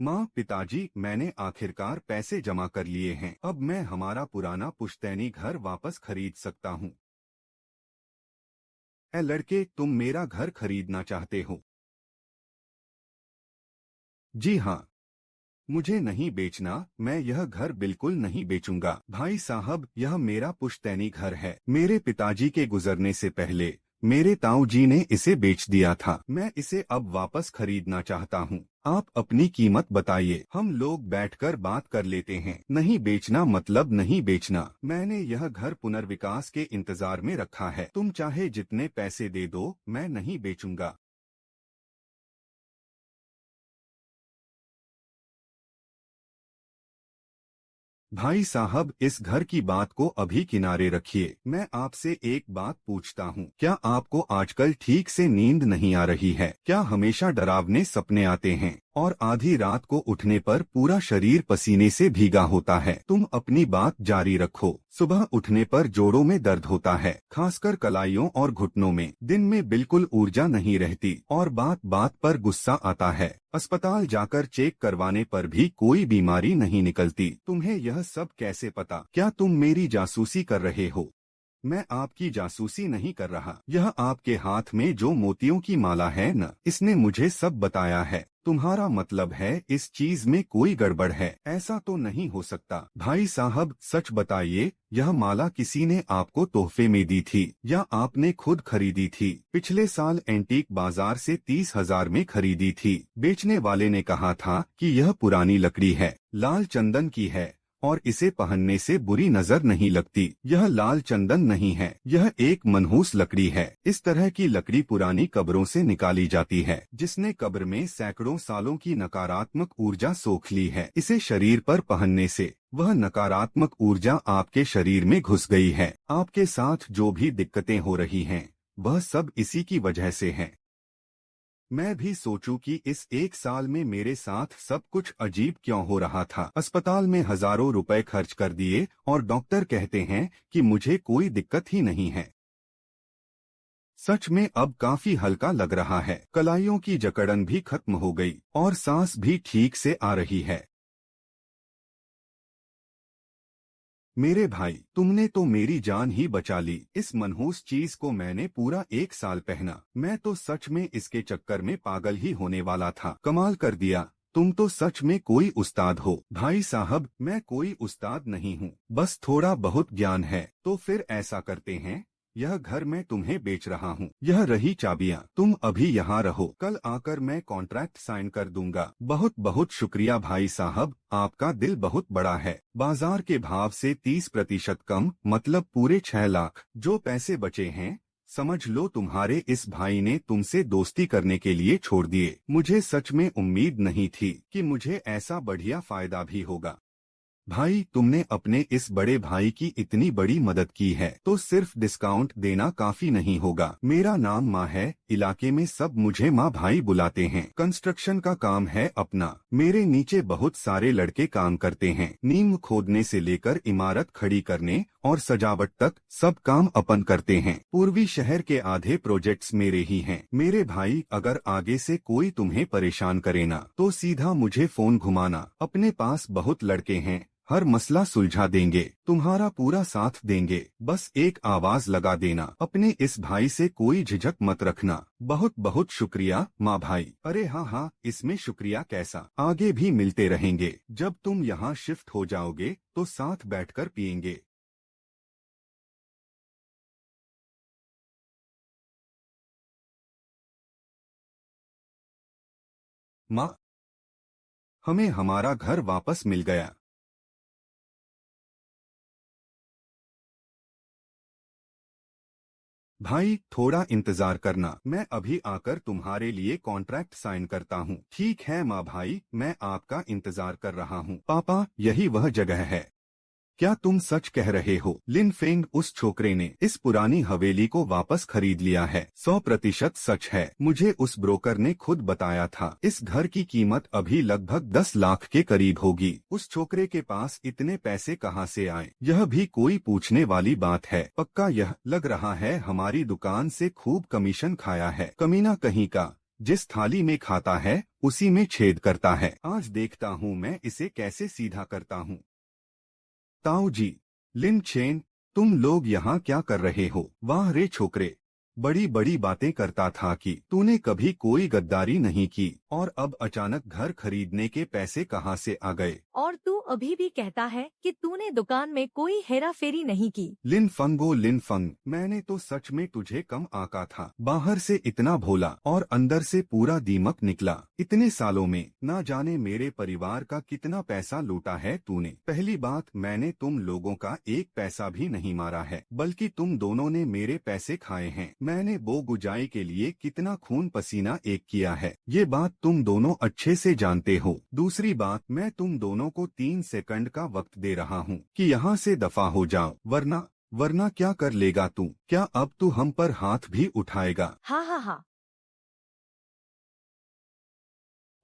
S2: माँ, पिताजी, मैंने आखिरकार पैसे जमा कर लिए हैं। अब मैं हमारा पुराना पुश्तैनी घर वापस खरीद सकता हूँ। ए लड़के, तुम मेरा घर खरीदना चाहते हो? जी हाँ। मुझे नहीं बेचना, मैं यह घर बिल्कुल नहीं बेचूंगा। भाई साहब, यह मेरा पुश्तैनी घर है। मेरे पिताजी के गुजरने से पहले मेरे ताऊ जी ने इसे बेच दिया था। मैं इसे अब वापस खरीदना चाहता हूँ। आप अपनी कीमत बताइए, हम लोग बैठकर बात कर लेते हैं। नहीं बेचना मतलब नहीं बेचना। मैंने यह घर पुनर्विकास के इंतजार में रखा है। तुम चाहे जितने पैसे दे दो, मैं नहीं बेचूंगा। भाई साहब, इस घर की बात को अभी किनारे रखिए। मैं आपसे एक बात पूछता हूँ, क्या आपको आजकल ठीक से नींद नहीं आ रही है? क्या हमेशा डरावने सपने आते हैं और आधी रात को उठने पर पूरा शरीर पसीने से भीगा होता है? तुम अपनी बात जारी रखो। सुबह उठने पर जोड़ों में दर्द होता है, खासकर कलाइयों और घुटनों में। दिन में बिल्कुल ऊर्जा नहीं रहती और बात बात पर गुस्सा आता है। अस्पताल जाकर चेक करवाने पर भी कोई बीमारी नहीं निकलती। तुम्हें यह सब कैसे पता? क्या तुम मेरी जासूसी कर रहे हो? मैं आपकी जासूसी नहीं कर रहा। यह आपके हाथ में जो मोतियों की माला है न, इसने मुझे सब बताया है। तुम्हारा मतलब है इस चीज में कोई गड़बड़ है? ऐसा तो नहीं हो सकता। भाई साहब, सच बताइए, यह माला किसी ने आपको तोहफे में दी थी या आपने खुद खरीदी थी? पिछले साल एंटीक बाजार से 30,000 में खरीदी थी। बेचने वाले ने कहा था कि यह पुरानी लकड़ी है, लाल चंदन की है और इसे पहनने से बुरी नजर नहीं लगती। यह लाल चंदन नहीं है, यह एक मनहूस लकड़ी है। इस तरह की लकड़ी पुरानी कब्रों से निकाली जाती है, जिसने कब्र में सैकड़ों सालों की नकारात्मक ऊर्जा सोख ली है। इसे शरीर पर पहनने से वह नकारात्मक ऊर्जा आपके शरीर में घुस गई है। आपके साथ जो भी दिक्कतें हो रही हैं, वह सब इसी की वजह से है। मैं भी सोचूं कि इस एक साल में मेरे साथ सब कुछ अजीब क्यों हो रहा था। अस्पताल में हजारों रुपए खर्च कर दिए और डॉक्टर कहते हैं कि मुझे कोई दिक्कत ही नहीं है। सच में अब काफी हल्का लग रहा है। कलाइयों की जकड़न भी खत्म हो गई और सांस भी ठीक से आ रही है। मेरे भाई, तुमने तो मेरी जान ही बचा ली। इस मनहूस चीज को मैंने पूरा 1 साल पहना। मैं तो सच में इसके चक्कर में पागल ही होने वाला था। कमाल कर दिया, तुम तो सच में कोई उस्ताद हो। भाई साहब, मैं कोई उस्ताद नहीं हूँ, बस थोड़ा बहुत ज्ञान है। तो फिर ऐसा करते हैं, यह घर मैं तुम्हें बेच रहा हूँ। यह रही चाबियाँ, तुम अभी यहाँ रहो, कल आकर मैं कॉन्ट्रैक्ट साइन कर दूंगा। बहुत बहुत शुक्रिया भाई साहब, आपका दिल बहुत बड़ा है। बाजार के भाव से 30% कम, मतलब पूरे 6 लाख। जो पैसे बचे हैं, समझ लो तुम्हारे इस भाई ने तुमसे दोस्ती करने के लिए छोड़ दिए। मुझे सच में उम्मीद नहीं थी कि मुझे ऐसा बढ़िया फायदा भी होगा। भाई, तुमने अपने इस बड़े भाई की इतनी बड़ी मदद की है तो सिर्फ डिस्काउंट देना काफी नहीं होगा। मेरा नाम माँ है, इलाके में सब मुझे माँ भाई बुलाते हैं। कंस्ट्रक्शन का काम है अपना। मेरे नीचे बहुत सारे लड़के काम करते हैं। नींव खोदने से लेकर इमारत खड़ी करने और सजावट तक सब काम अपन करते हैं। पूर्वी शहर के आधे प्रोजेक्ट्स मेरे ही हैं। मेरे भाई, अगर आगे से कोई तुम्हें परेशान करे ना तो सीधा मुझे फोन घुमाना। अपने पास बहुत लड़के हैं, हर मसला सुलझा देंगे, तुम्हारा पूरा साथ देंगे। बस एक आवाज लगा देना। अपने इस भाई से कोई झिझक मत रखना। बहुत बहुत शुक्रिया माँ भाई। अरे हाँ, इसमें शुक्रिया कैसा, आगे भी मिलते रहेंगे। जब तुम यहाँ शिफ्ट हो जाओगे तो साथ बैठकर पियेंगे। माँ, हमें हमारा घर वापस मिल गया। भाई, थोड़ा इंतजार करना, मैं अभी आकर तुम्हारे लिए कॉन्ट्रैक्ट साइन करता हूँ। ठीक है माँ भाई, मैं आपका इंतजार कर रहा हूँ। पापा, यही वह जगह है। क्या तुम सच कह रहे हो? लिन फेंग, उस छोकरे ने इस पुरानी हवेली को वापस खरीद लिया है। 100% सच है। मुझे उस ब्रोकर ने खुद बताया था। इस घर की कीमत अभी लगभग 10 लाख के करीब होगी। उस छोकरे के पास इतने पैसे कहाँ से आए, यह भी कोई पूछने वाली बात है। पक्का यह लग रहा है हमारी दुकान से खूब कमीशन खाया है। कमीना कहीं का, जिस थाली में खाता है उसी में छेद करता है। आज देखता हूँ मैं इसे कैसे सीधा करता हूँ। ताऊ जी, लिन चेन, तुम लोग यहाँ क्या कर रहे हो? वाह रे छोकरे, बड़ी बड़ी बातें करता था कि तूने कभी कोई गद्दारी नहीं की और अब अचानक घर खरीदने के पैसे कहाँ से आ गए?
S1: और तू अभी भी कहता है कि तूने दुकान में कोई हेरा फेरी नहीं की।
S2: लिन फंग, मैंने तो सच में तुझे कम आका था। बाहर से इतना भोला और अंदर से पूरा दीमक निकला। इतने सालों में ना जाने मेरे परिवार का कितना पैसा लूटा है तूने। पहली बात, मैंने तुम लोगों का एक पैसा भी नहीं मारा है, बल्कि तुम दोनों ने मेरे पैसे खाए हैं। मैंने बो गुजाई के लिए कितना खून पसीना एक किया है, ये बात तुम दोनों अच्छे से जानते हो। दूसरी बात, मैं तुम दोनों दिनों को 3 सेकंड का वक्त दे रहा हूँ कि यहाँ से दफा हो जाओ, वरना क्या कर लेगा तू? क्या अब तू हम पर हाथ भी उठाएगा?
S1: हाँ हाँ हाँ।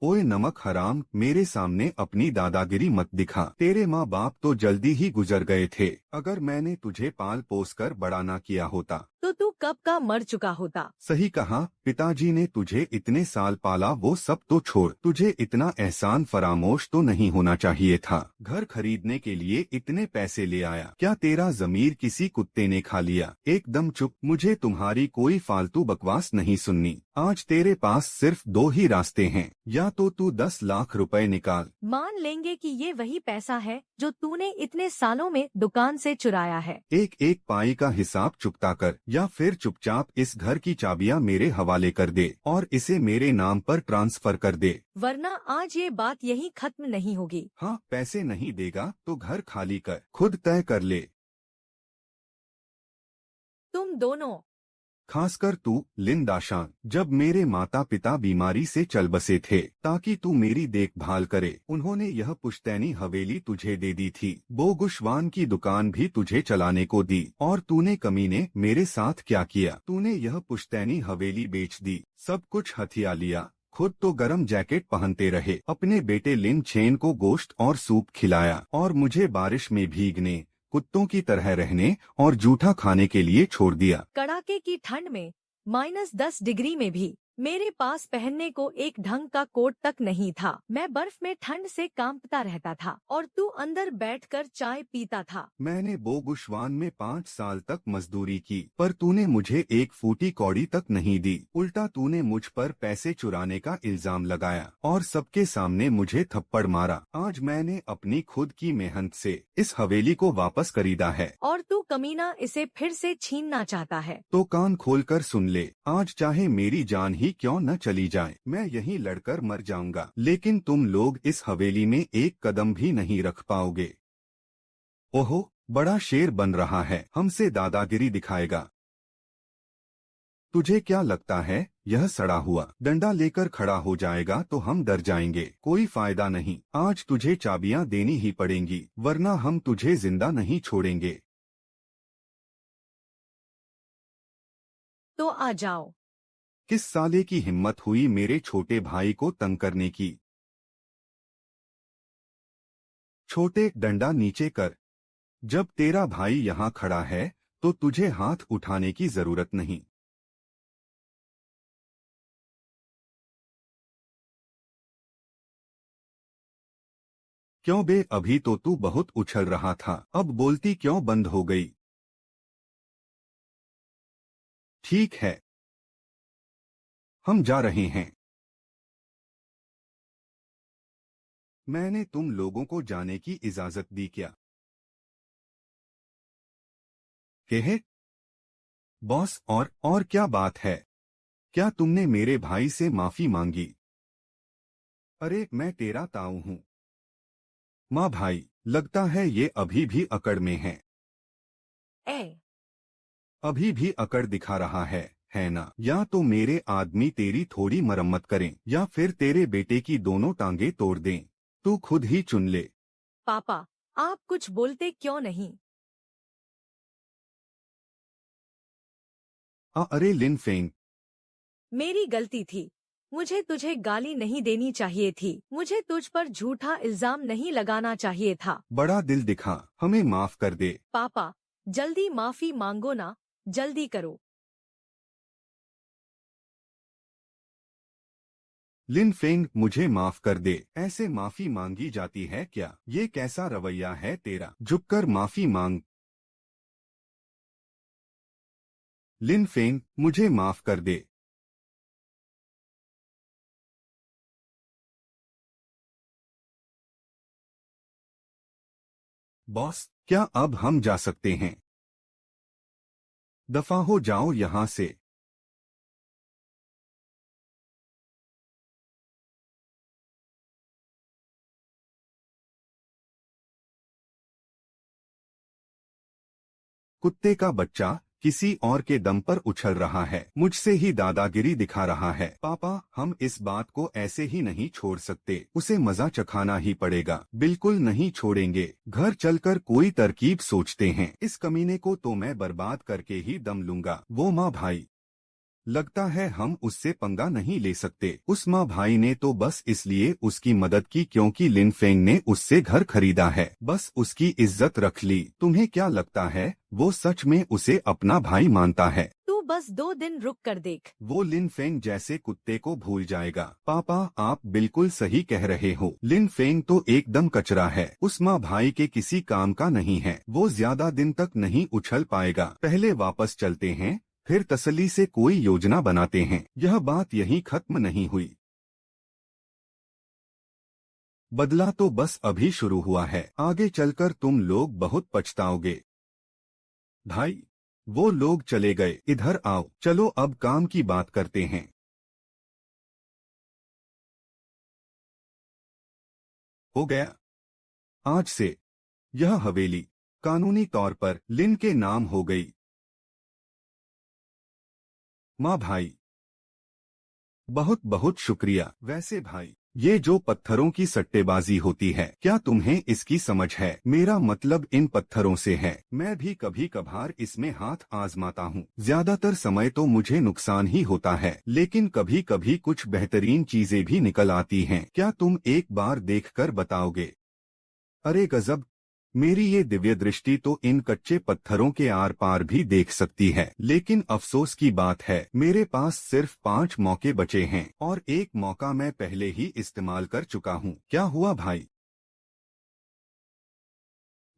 S2: ओए नमक हराम, मेरे सामने अपनी दादागिरी मत दिखा। तेरे माँ बाप तो जल्दी ही गुजर गए थे। अगर मैंने तुझे पाल पोस कर बड़ा ना किया होता
S1: तो तू कब का मर चुका होता।
S2: सही कहा, पिताजी ने तुझे इतने साल पाला, वो सब तो छोड़, तुझे इतना एहसान फरामोश तो नहीं होना चाहिए था। घर खरीदने के लिए इतने पैसे ले आया, क्या तेरा जमीर किसी कुत्ते ने खा लिया? एकदम चुप, मुझे तुम्हारी कोई फालतू बकवास नहीं सुननी। आज तेरे पास सिर्फ 2 ही रास्ते हैं, या तो तू 10 लाख रुपए निकाल।
S1: मान लेंगे कि ये वही पैसा है जो तूने इतने सालों में दुकान से चुराया है।
S2: एक एक पाई का हिसाब चुकता कर, या फिर चुपचाप इस घर की चाबियां मेरे हवाले कर दे और इसे मेरे नाम पर ट्रांसफर कर दे।
S1: वरना आज ये बात यहीं खत्म नहीं होगी।
S2: हाँ, पैसे नहीं देगा तो घर खाली कर, खुद तय कर ले।
S1: तुम दोनों।
S2: खासकर तू लिन दाशान, जब मेरे माता पिता बीमारी से चल बसे थे ताकि तू मेरी देखभाल करे, उन्होंने यह पुश्तैनी हवेली तुझे दे दी थी। बोगुशवान की दुकान भी तुझे चलाने को दी, और तूने कमीने मेरे साथ क्या किया? तूने यह पुश्तैनी हवेली बेच दी, सब कुछ हथिया लिया, खुद तो गरम जैकेट पहनते रहे, अपने बेटे लिन छेन को गोश्त और सूप खिलाया, और मुझे बारिश में भीगने, कुत्तों की तरह रहने और जूठा खाने के लिए छोड़ दिया।
S1: कड़ाके की ठंड में -10 डिग्री में भी मेरे पास पहनने को एक ढंग का कोट तक नहीं था। मैं बर्फ में ठंड से कांपता रहता था और तू अंदर बैठकर चाय पीता था।
S2: मैंने बोगुशवान में 5 साल तक मजदूरी की, पर तूने मुझे एक फूटी कौड़ी तक नहीं दी। उल्टा तूने मुझ पर पैसे चुराने का इल्जाम लगाया और सबके सामने मुझे थप्पड़ मारा। आज मैंने अपनी खुद की मेहनत से इस हवेली को वापस खरीदा है,
S1: और तू कमीना इसे फिर से छीनना चाहता है।
S2: तो कान खोलकर सुन ले, आज चाहे मेरी जान ही क्यों न चली जाए, मैं यहीं लड़कर मर जाऊंगा, लेकिन तुम लोग इस हवेली में एक कदम भी नहीं रख पाओगे। ओहो, बड़ा शेर बन रहा है, हमसे दादागिरी दिखाएगा। तुझे क्या लगता है यह सड़ा हुआ डंडा लेकर खड़ा हो जाएगा तो हम डर जाएंगे? कोई फायदा नहीं, आज तुझे चाबियां देनी ही पड़ेंगी, वरना हम तुझे जिंदा नहीं छोड़ेंगे।
S1: तो आ जाओ।
S2: किस साले की हिम्मत हुई मेरे छोटे भाई को तंग करने की? छोटे, डंडा नीचे कर। जब तेरा भाई यहाँ खड़ा है तो तुझे हाथ उठाने की जरूरत नहीं। क्यों बे, अभी तो तू बहुत उछल रहा था, अब बोलती क्यों बंद हो गई? ठीक है, हम जा रहे हैं। मैंने तुम लोगों को जाने की इजाजत दी क्या? कहे बॉस, और क्या बात है? क्या तुमने मेरे भाई से माफी मांगी? अरे मैं तेरा ताऊ हूँ। माँ भाई, लगता है ये अभी भी अकड़ में है।
S1: ए,
S2: अभी भी अकड़ दिखा रहा है ना? या तो मेरे आदमी तेरी थोड़ी मरम्मत करें या फिर तेरे बेटे की दोनों टांगे तोड़ दें, तू खुद ही चुन ले।
S1: पापा, आप कुछ बोलते क्यों नहीं?
S2: अरे लिन फेंग,
S1: मेरी गलती थी। मुझे तुझे गाली नहीं देनी चाहिए थी। मुझे तुझ पर झूठा इल्जाम नहीं लगाना चाहिए था।
S2: बड़ा दिल दिखा, हमें माफ कर दे।
S1: पापा, जल्दी माफी मांगो ना, जल्दी करो।
S2: लिन फेंग, मुझे माफ कर दे। ऐसे माफी मांगी जाती है क्या? ये कैसा रवैया है तेरा? झुककर माफी मांग। लिन फेंग, मुझे माफ कर दे। बॉस, क्या अब हम जा सकते हैं? दफा हो जाओ यहाँ से। कुत्ते का बच्चा, किसी और के दम पर उछल रहा है, मुझसे ही दादागिरी दिखा रहा है। पापा, हम इस बात को ऐसे ही नहीं छोड़ सकते, उसे मजा चखाना ही पड़ेगा। बिल्कुल नहीं छोड़ेंगे, घर चलकर कोई तरकीब सोचते हैं। इस कमीने को तो मैं बर्बाद करके ही दम लूंगा। वो माँ भाई, लगता है हम उससे पंगा नहीं ले सकते। उस माँ भाई ने तो बस इसलिए उसकी मदद की क्योंकि लिन फेंग ने उससे घर खरीदा है, बस उसकी इज्जत रख ली। तुम्हें क्या लगता है वो सच में उसे अपना भाई मानता है?
S1: तू बस 2 दिन रुक कर देख।
S2: वो लिन फेंग जैसे कुत्ते को भूल जाएगा। पापा, आप बिल्कुल सही कह रहे हो। लिन फेंग तो एकदम कचरा है, उस माँ भाई के किसी काम का नहीं है। वो ज्यादा दिन तक नहीं उछल पाएगा। पहले वापस चलते हैं, फिर तसल्ली से कोई योजना बनाते हैं। यह बात यहीं खत्म नहीं हुई, बदला तो बस अभी शुरू हुआ है। आगे चलकर तुम लोग बहुत पछताओगे। भाई, वो लोग चले गए, इधर आओ। चलो अब काम की बात करते हैं। हो गया, आज से यह हवेली कानूनी तौर पर लिन के नाम हो गई। माँ भाई, बहुत बहुत शुक्रिया। वैसे भाई, ये जो पत्थरों की सट्टेबाजी होती है, क्या तुम्हें इसकी समझ है? मेरा मतलब इन पत्थरों से है। मैं भी कभी कभार इसमें हाथ आजमाता हूँ। ज्यादातर समय तो मुझे नुकसान ही होता है, लेकिन कभी कभी कुछ बेहतरीन चीजें भी निकल आती हैं। क्या तुम एक बार देखकर बताओगे? अरे गजब, मेरी ये दिव्य दृष्टि तो इन कच्चे पत्थरों के आर पार भी देख सकती है। लेकिन अफसोस की बात है, मेरे पास सिर्फ 5 मौके बचे हैं और एक मौका मैं पहले ही इस्तेमाल कर चुका हूँ। क्या हुआ भाई?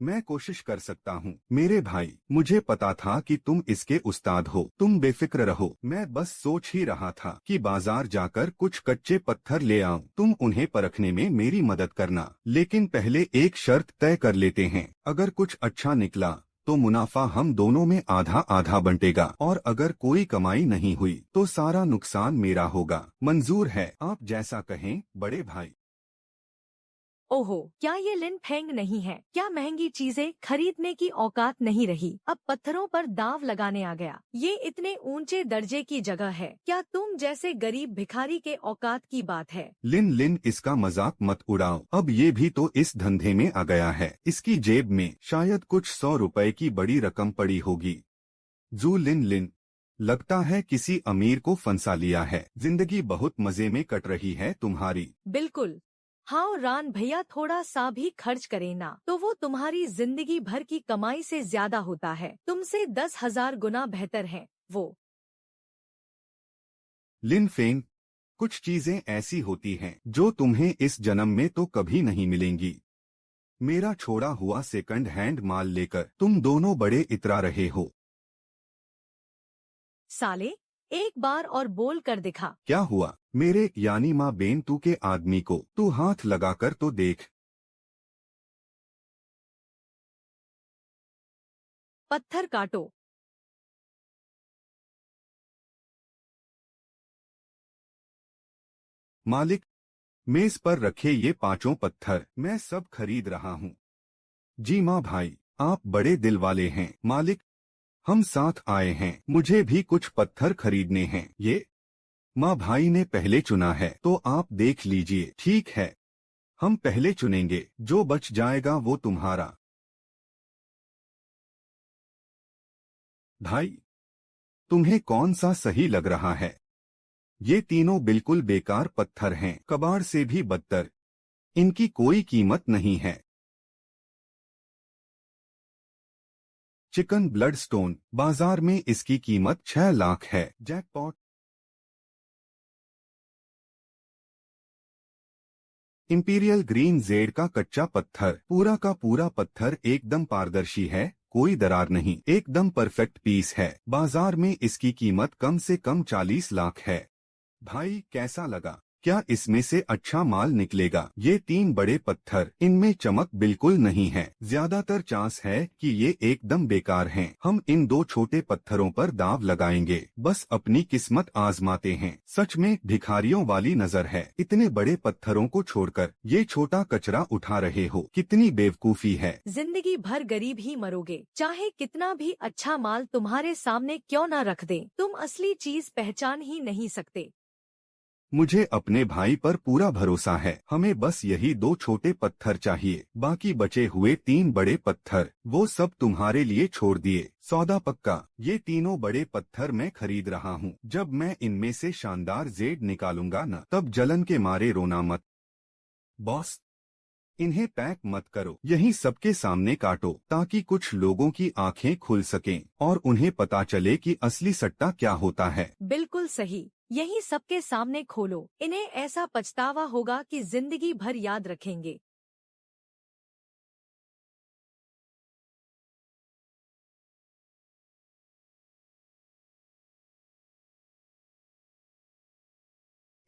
S2: मैं कोशिश कर सकता हूँ मेरे भाई, मुझे पता था कि तुम इसके उस्ताद हो। तुम बेफिक्र रहो, मैं बस सोच ही रहा था कि बाजार जाकर कुछ कच्चे पत्थर ले आऊं। तुम उन्हें परखने में मेरी मदद करना, लेकिन पहले एक शर्त तय कर लेते हैं। अगर कुछ अच्छा निकला तो मुनाफा हम दोनों में आधा आधा बंटेगा, और अगर कोई कमाई नहीं हुई तो सारा नुकसान मेरा होगा। मंजूर है? आप जैसा कहें बड़े भाई।
S1: ओहो, क्या ये लिन फेंग नहीं है? क्या महंगी चीजें खरीदने की औकात नहीं रही, अब पत्थरों पर दांव लगाने आ गया। ये इतने ऊंचे दर्जे की जगह है, क्या तुम जैसे गरीब भिखारी के औकात की बात है?
S2: लिन लिन, इसका मजाक मत उड़ाओ। अब ये भी तो इस धंधे में आ गया है। इसकी जेब में शायद कुछ 100 रुपए की बड़ी रकम पड़ी होगी। जू लिन लिन, लगता है किसी अमीर को फंसा लिया है। जिंदगी बहुत मजे में कट रही है तुम्हारी।
S1: बिल्कुल। हाँ रान भैया, थोड़ा सा भी खर्च करे ना तो वो तुम्हारी जिंदगी भर की कमाई से ज्यादा होता है। तुमसे 10,000 गुना बेहतर है वो।
S2: लिन फेंग, कुछ चीजें ऐसी होती हैं जो तुम्हें इस जन्म में तो कभी नहीं मिलेंगी। मेरा छोड़ा हुआ सेकंड हैंड माल लेकर तुम दोनों बड़े इतरा रहे हो।
S1: साले, एक बार और बोल कर दिखा।
S2: क्या हुआ? मेरे यानी माँ बेन तू के आदमी को तू हाथ लगाकर तो देख।
S1: पत्थर काटो।
S2: मालिक, मेज पर रखे ये 5 पत्थर मैं सब खरीद रहा हूँ। जी माँ भाई, आप बड़े दिल वाले हैं। मालिक, हम साथ आए हैं, मुझे भी कुछ पत्थर खरीदने हैं। ये माँ भाई ने पहले चुना है तो आप देख लीजिए। ठीक है, हम पहले चुनेंगे, जो बच जाएगा वो तुम्हारा। भाई, तुम्हें कौन सा सही लग रहा है? ये तीनों बिल्कुल बेकार पत्थर हैं, कबाड़ से भी बदतर। इनकी कोई कीमत नहीं है। चिकन ब्लड स्टोन, बाजार में इसकी कीमत 6 लाख है। जैकपॉट। इंपीरियल ग्रीन जेड का कच्चा पत्थर, पूरा का पूरा पत्थर एकदम पारदर्शी है, कोई दरार नहीं, एकदम परफेक्ट पीस है। बाजार में इसकी कीमत कम से कम 40 लाख है। भाई कैसा लगा? क्या इसमें से अच्छा माल निकलेगा? ये 3 बड़े पत्थर, इनमें चमक बिल्कुल नहीं है। ज्यादातर चांस है कि ये एकदम बेकार हैं। हम इन 2 छोटे पत्थरों पर दाव लगाएंगे, बस अपनी किस्मत आजमाते हैं। सच में भिखारियों वाली नजर है। इतने बड़े पत्थरों को छोड़कर ये छोटा कचरा उठा रहे हो, कितनी बेवकूफी है।
S1: जिंदगी भर गरीब ही मरोगे, चाहे कितना भी अच्छा माल तुम्हारे सामने क्यों न रख दे, तुम असली चीज पहचान ही नहीं सकते।
S2: मुझे अपने भाई पर पूरा भरोसा है। हमें बस यही 2 छोटे पत्थर चाहिए, बाकी बचे हुए 3 बड़े पत्थर वो सब तुम्हारे लिए छोड़ दिए। सौदा पक्का। ये तीनों बड़े पत्थर मैं खरीद रहा हूँ। जब मैं इनमें से शानदार जेड निकालूंगा न, तब जलन के मारे रोना मत। बॉस, इन्हें पैक मत करो, यही सबके सामने काटो, ताकि कुछ लोगों की आंखें खुल सकें और उन्हें पता चले कि असली सट्टा क्या होता है।
S1: बिल्कुल सही, यही सबके सामने खोलो। इन्हें ऐसा पछतावा होगा कि जिंदगी भर याद रखेंगे।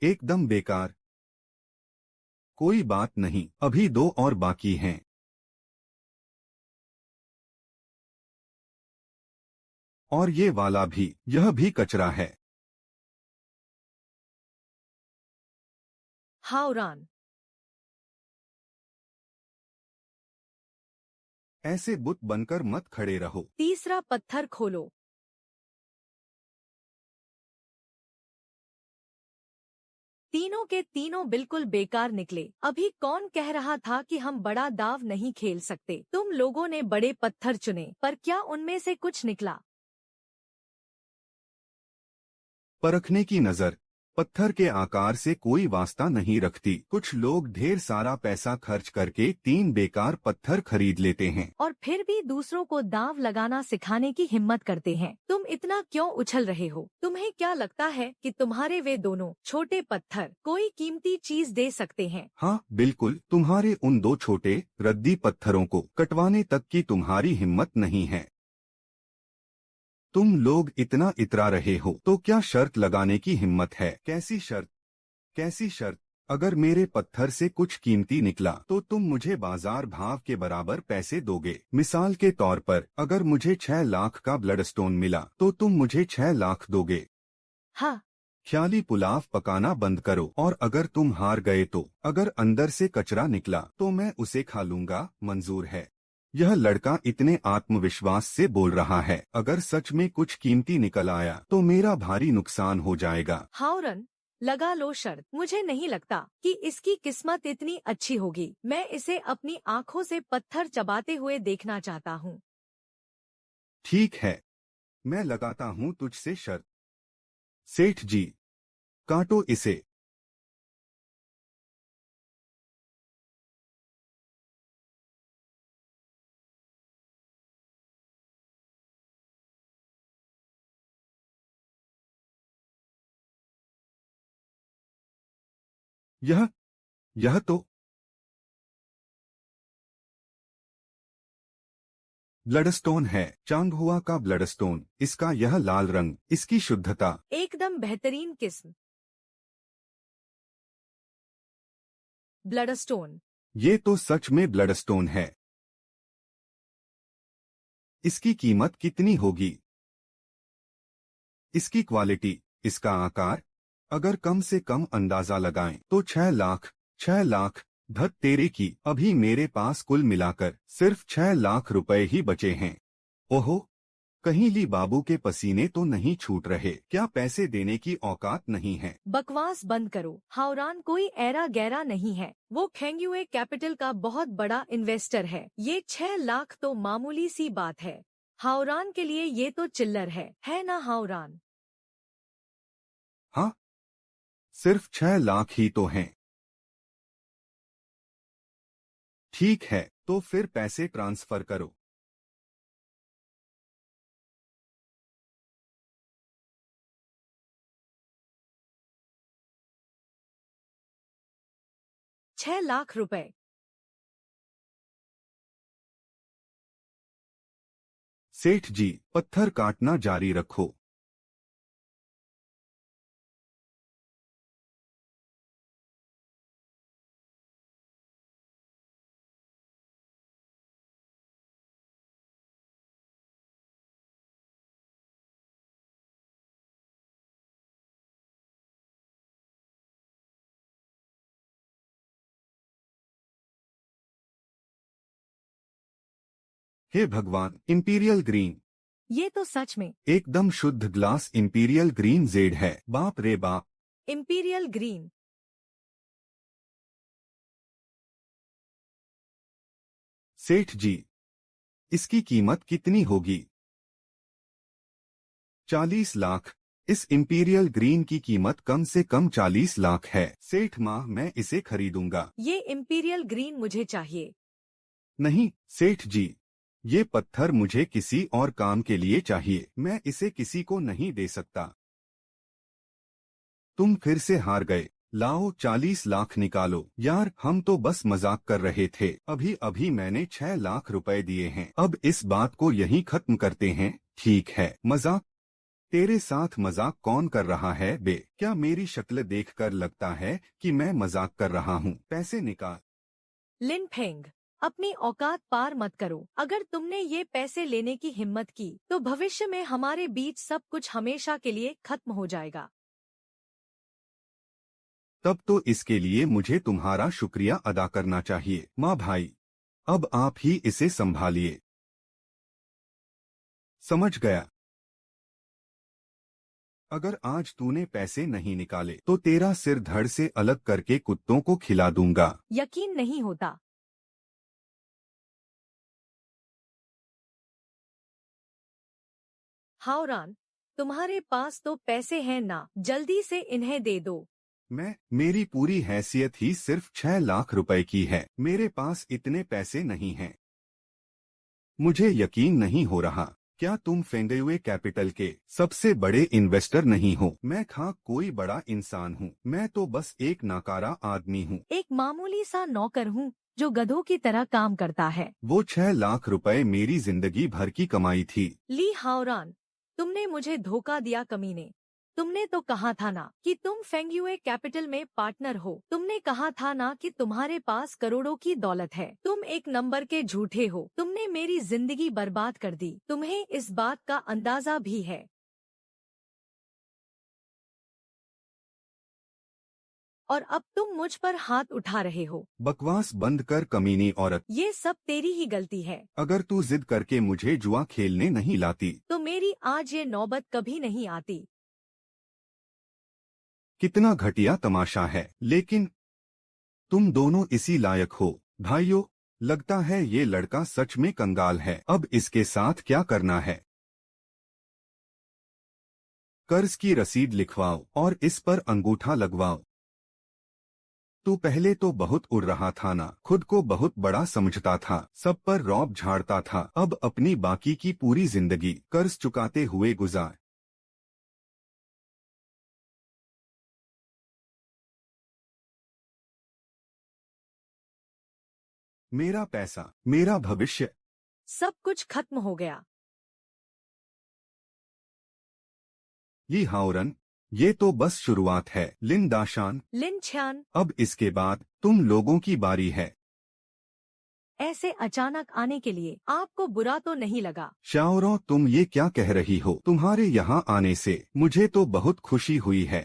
S2: एकदम बेकार। कोई बात नहीं, अभी 2 और बाकी हैं। और ये वाला भी, यह भी कचरा है।
S1: हावरान,
S2: ऐसे बुत बनकर मत खड़े रहो।
S1: तीसरा पत्थर खोलो। तीनों के तीनों बिल्कुल बेकार निकले। अभी कौन कह रहा था कि हम बड़ा दाव नहीं खेल सकते? तुम लोगों ने बड़े पत्थर चुने, पर क्या उनमें से कुछ निकला?
S2: परखने की नजर पत्थर के आकार से कोई वास्ता नहीं रखती। कुछ लोग ढेर सारा पैसा खर्च करके 3 बेकार पत्थर खरीद लेते हैं
S1: और फिर भी दूसरों को दाव लगाना सिखाने की हिम्मत करते हैं। तुम इतना क्यों उछल रहे हो? तुम्हें क्या लगता है कि तुम्हारे वे दोनों छोटे पत्थर कोई कीमती चीज दे सकते हैं?
S2: हाँ बिल्कुल, तुम्हारे उन 2 छोटे रद्दी पत्थरों को कटवाने तक की तुम्हारी हिम्मत नहीं है। तुम लोग इतना इतरा रहे हो तो क्या शर्त लगाने की हिम्मत है? कैसी शर्त? कैसी शर्त? अगर मेरे पत्थर से कुछ कीमती निकला तो तुम मुझे बाजार भाव के बराबर पैसे दोगे। मिसाल के तौर पर, अगर मुझे 6 लाख का ब्लडस्टोन मिला तो तुम मुझे 6 लाख दोगे।
S1: हाँ।
S2: ख्याली पुलाव पकाना बंद करो। और अगर तुम हार गए तो अगर अंदर से कचरा निकला तो मैं उसे खा लूंगा, मंजूर है? यह लड़का इतने आत्मविश्वास से बोल रहा है। अगर सच में कुछ कीमती निकल आया तो मेरा भारी नुकसान हो जाएगा।
S1: हावरन, लगा लो शर्त। मुझे नहीं लगता कि इसकी किस्मत इतनी अच्छी होगी। मैं इसे अपनी आंखों से पत्थर चबाते हुए देखना चाहता हूँ।
S2: ठीक है, मैं लगाता हूँ तुझसे शर्त। सेठ जी, काटो इसे। यह तो ब्लडस्टोन है, चांगहुआ का ब्लडस्टोन। इसका यह लाल रंग, इसकी शुद्धता।
S1: एकदम बेहतरीन किस्म ब्लडस्टोन।
S2: ये तो सच में ब्लडस्टोन है। इसकी कीमत कितनी होगी? इसकी क्वालिटी, इसका आकार, अगर कम से कम अंदाजा लगाएं तो 6 लाख। 6 लाख? धत तेरे की, अभी मेरे पास कुल मिलाकर सिर्फ 6 लाख रुपए ही बचे हैं। ओहो, कहीं ली बाबू के पसीने तो नहीं छूट रहे? क्या पैसे देने की औकात नहीं है?
S1: बकवास बंद करो। हावरान कोई ऐरा गैरा नहीं है। वो खेंगयुए कैपिटल का बहुत बड़ा इन्वेस्टर है। ये 6 लाख तो मामूली सी बात है। हावरान के लिए ये तो चिल्लर है ना हावरान?
S2: हाँ, सिर्फ 6 लाख ही तो हैं। ठीक है, तो फिर पैसे ट्रांसफर करो।
S1: ₹6 लाख।
S2: सेठ जी, पत्थर काटना जारी रखो। हे भगवान, इंपीरियल ग्रीन,
S1: ये तो सच में
S2: एकदम शुद्ध ग्लास इंपीरियल ग्रीन जेड है। बाप रे बाप।
S1: Imperial green.
S2: सेठ जी, इसकी कीमत कितनी होगी? 40 लाख। इस इंपीरियल ग्रीन की कीमत कम से कम 40 लाख है। सेठ माँ, मैं इसे खरीदूंगा।
S1: ये इंपीरियल ग्रीन मुझे चाहिए।
S2: नहीं सेठ जी, ये पत्थर मुझे किसी और काम के लिए चाहिए। मैं इसे किसी को नहीं दे सकता। तुम फिर से हार गए। लाओ 40 लाख निकालो। यार, हम तो बस मजाक कर रहे थे। अभी अभी मैंने 6 लाख रुपए दिए हैं। अब इस बात को यहीं खत्म करते हैं। ठीक है, मजाक? तेरे साथ मजाक कौन कर रहा है बे? क्या मेरी शक्ल देखकर लगता है कि मैं मजाक कर रहा हूँ? पैसे निकाल।
S1: लिन फेंग, अपनी औकात पार मत करो। अगर तुमने ये पैसे लेने की हिम्मत की तो भविष्य में हमारे बीच सब कुछ हमेशा के लिए खत्म हो जाएगा।
S2: तब तो इसके लिए मुझे तुम्हारा शुक्रिया अदा करना चाहिए। माँ भाई, अब आप ही इसे संभालिए। समझ गया। अगर आज तूने पैसे नहीं निकाले तो तेरा सिर धड़ से अलग करके कुत्तों को खिला दूंगा।
S1: यकीन नहीं होता। हावरान, तुम्हारे पास तो पैसे हैं ना, जल्दी से इन्हें दे दो।
S2: मेरी पूरी हैसियत ही सिर्फ 6 लाख रुपए की है। मेरे पास इतने पैसे नहीं हैं। मुझे यकीन नहीं हो रहा। क्या तुम फेंगयुए कैपिटल के सबसे बड़े इन्वेस्टर नहीं हो? मैं कोई बड़ा इंसान हूँ? मैं तो बस एक नाकारा आदमी हूँ।
S1: एक मामूली सा नौकर हूँ जो गधों की तरह काम करता है।
S2: वो 6 लाख रुपए मेरी जिंदगी भर की कमाई थी।
S1: ली हावरान, तुमने मुझे धोखा दिया कमीने। तुमने तो कहा था ना कि तुम फेंगयुए कैपिटल में पार्टनर हो। तुमने कहा था ना कि तुम्हारे पास करोड़ों की दौलत है। तुम एक नंबर के झूठे हो। तुमने मेरी जिंदगी बर्बाद कर दी। तुम्हें इस बात का अंदाजा भी है। और अब तुम मुझ पर हाथ उठा रहे हो।
S2: बकवास बंद कर कमीनी औरत।
S1: ये सब तेरी ही गलती है।
S2: अगर तू जिद करके मुझे जुआ खेलने नहीं लाती
S1: तो मेरी आज ये नौबत कभी नहीं आती।
S2: कितना घटिया तमाशा है। लेकिन तुम दोनों इसी लायक हो। भाइयों, लगता है ये लड़का सच में कंगाल है। अब इसके साथ क्या करना है? कर्ज की रसीद लिखवाओ और इस पर अंगूठा लगवाओ। तू पहले तो बहुत उड़ रहा था ना, खुद को बहुत बड़ा समझता था, सब पर रौब झाड़ता था। अब अपनी बाकी की पूरी जिंदगी कर्ज चुकाते हुए गुजार। मेरा पैसा, मेरा भविष्य,
S1: सब कुछ खत्म हो गया।
S2: ली हाओरन, ये तो बस शुरुआत है। लिन दाशान,
S1: लिन छान,
S2: अब इसके बाद तुम लोगों की बारी है।
S1: ऐसे अचानक आने के लिए आपको बुरा तो नहीं लगा?
S2: शाओरो, तुम ये क्या कह रही हो? तुम्हारे यहाँ आने से मुझे तो बहुत खुशी हुई है।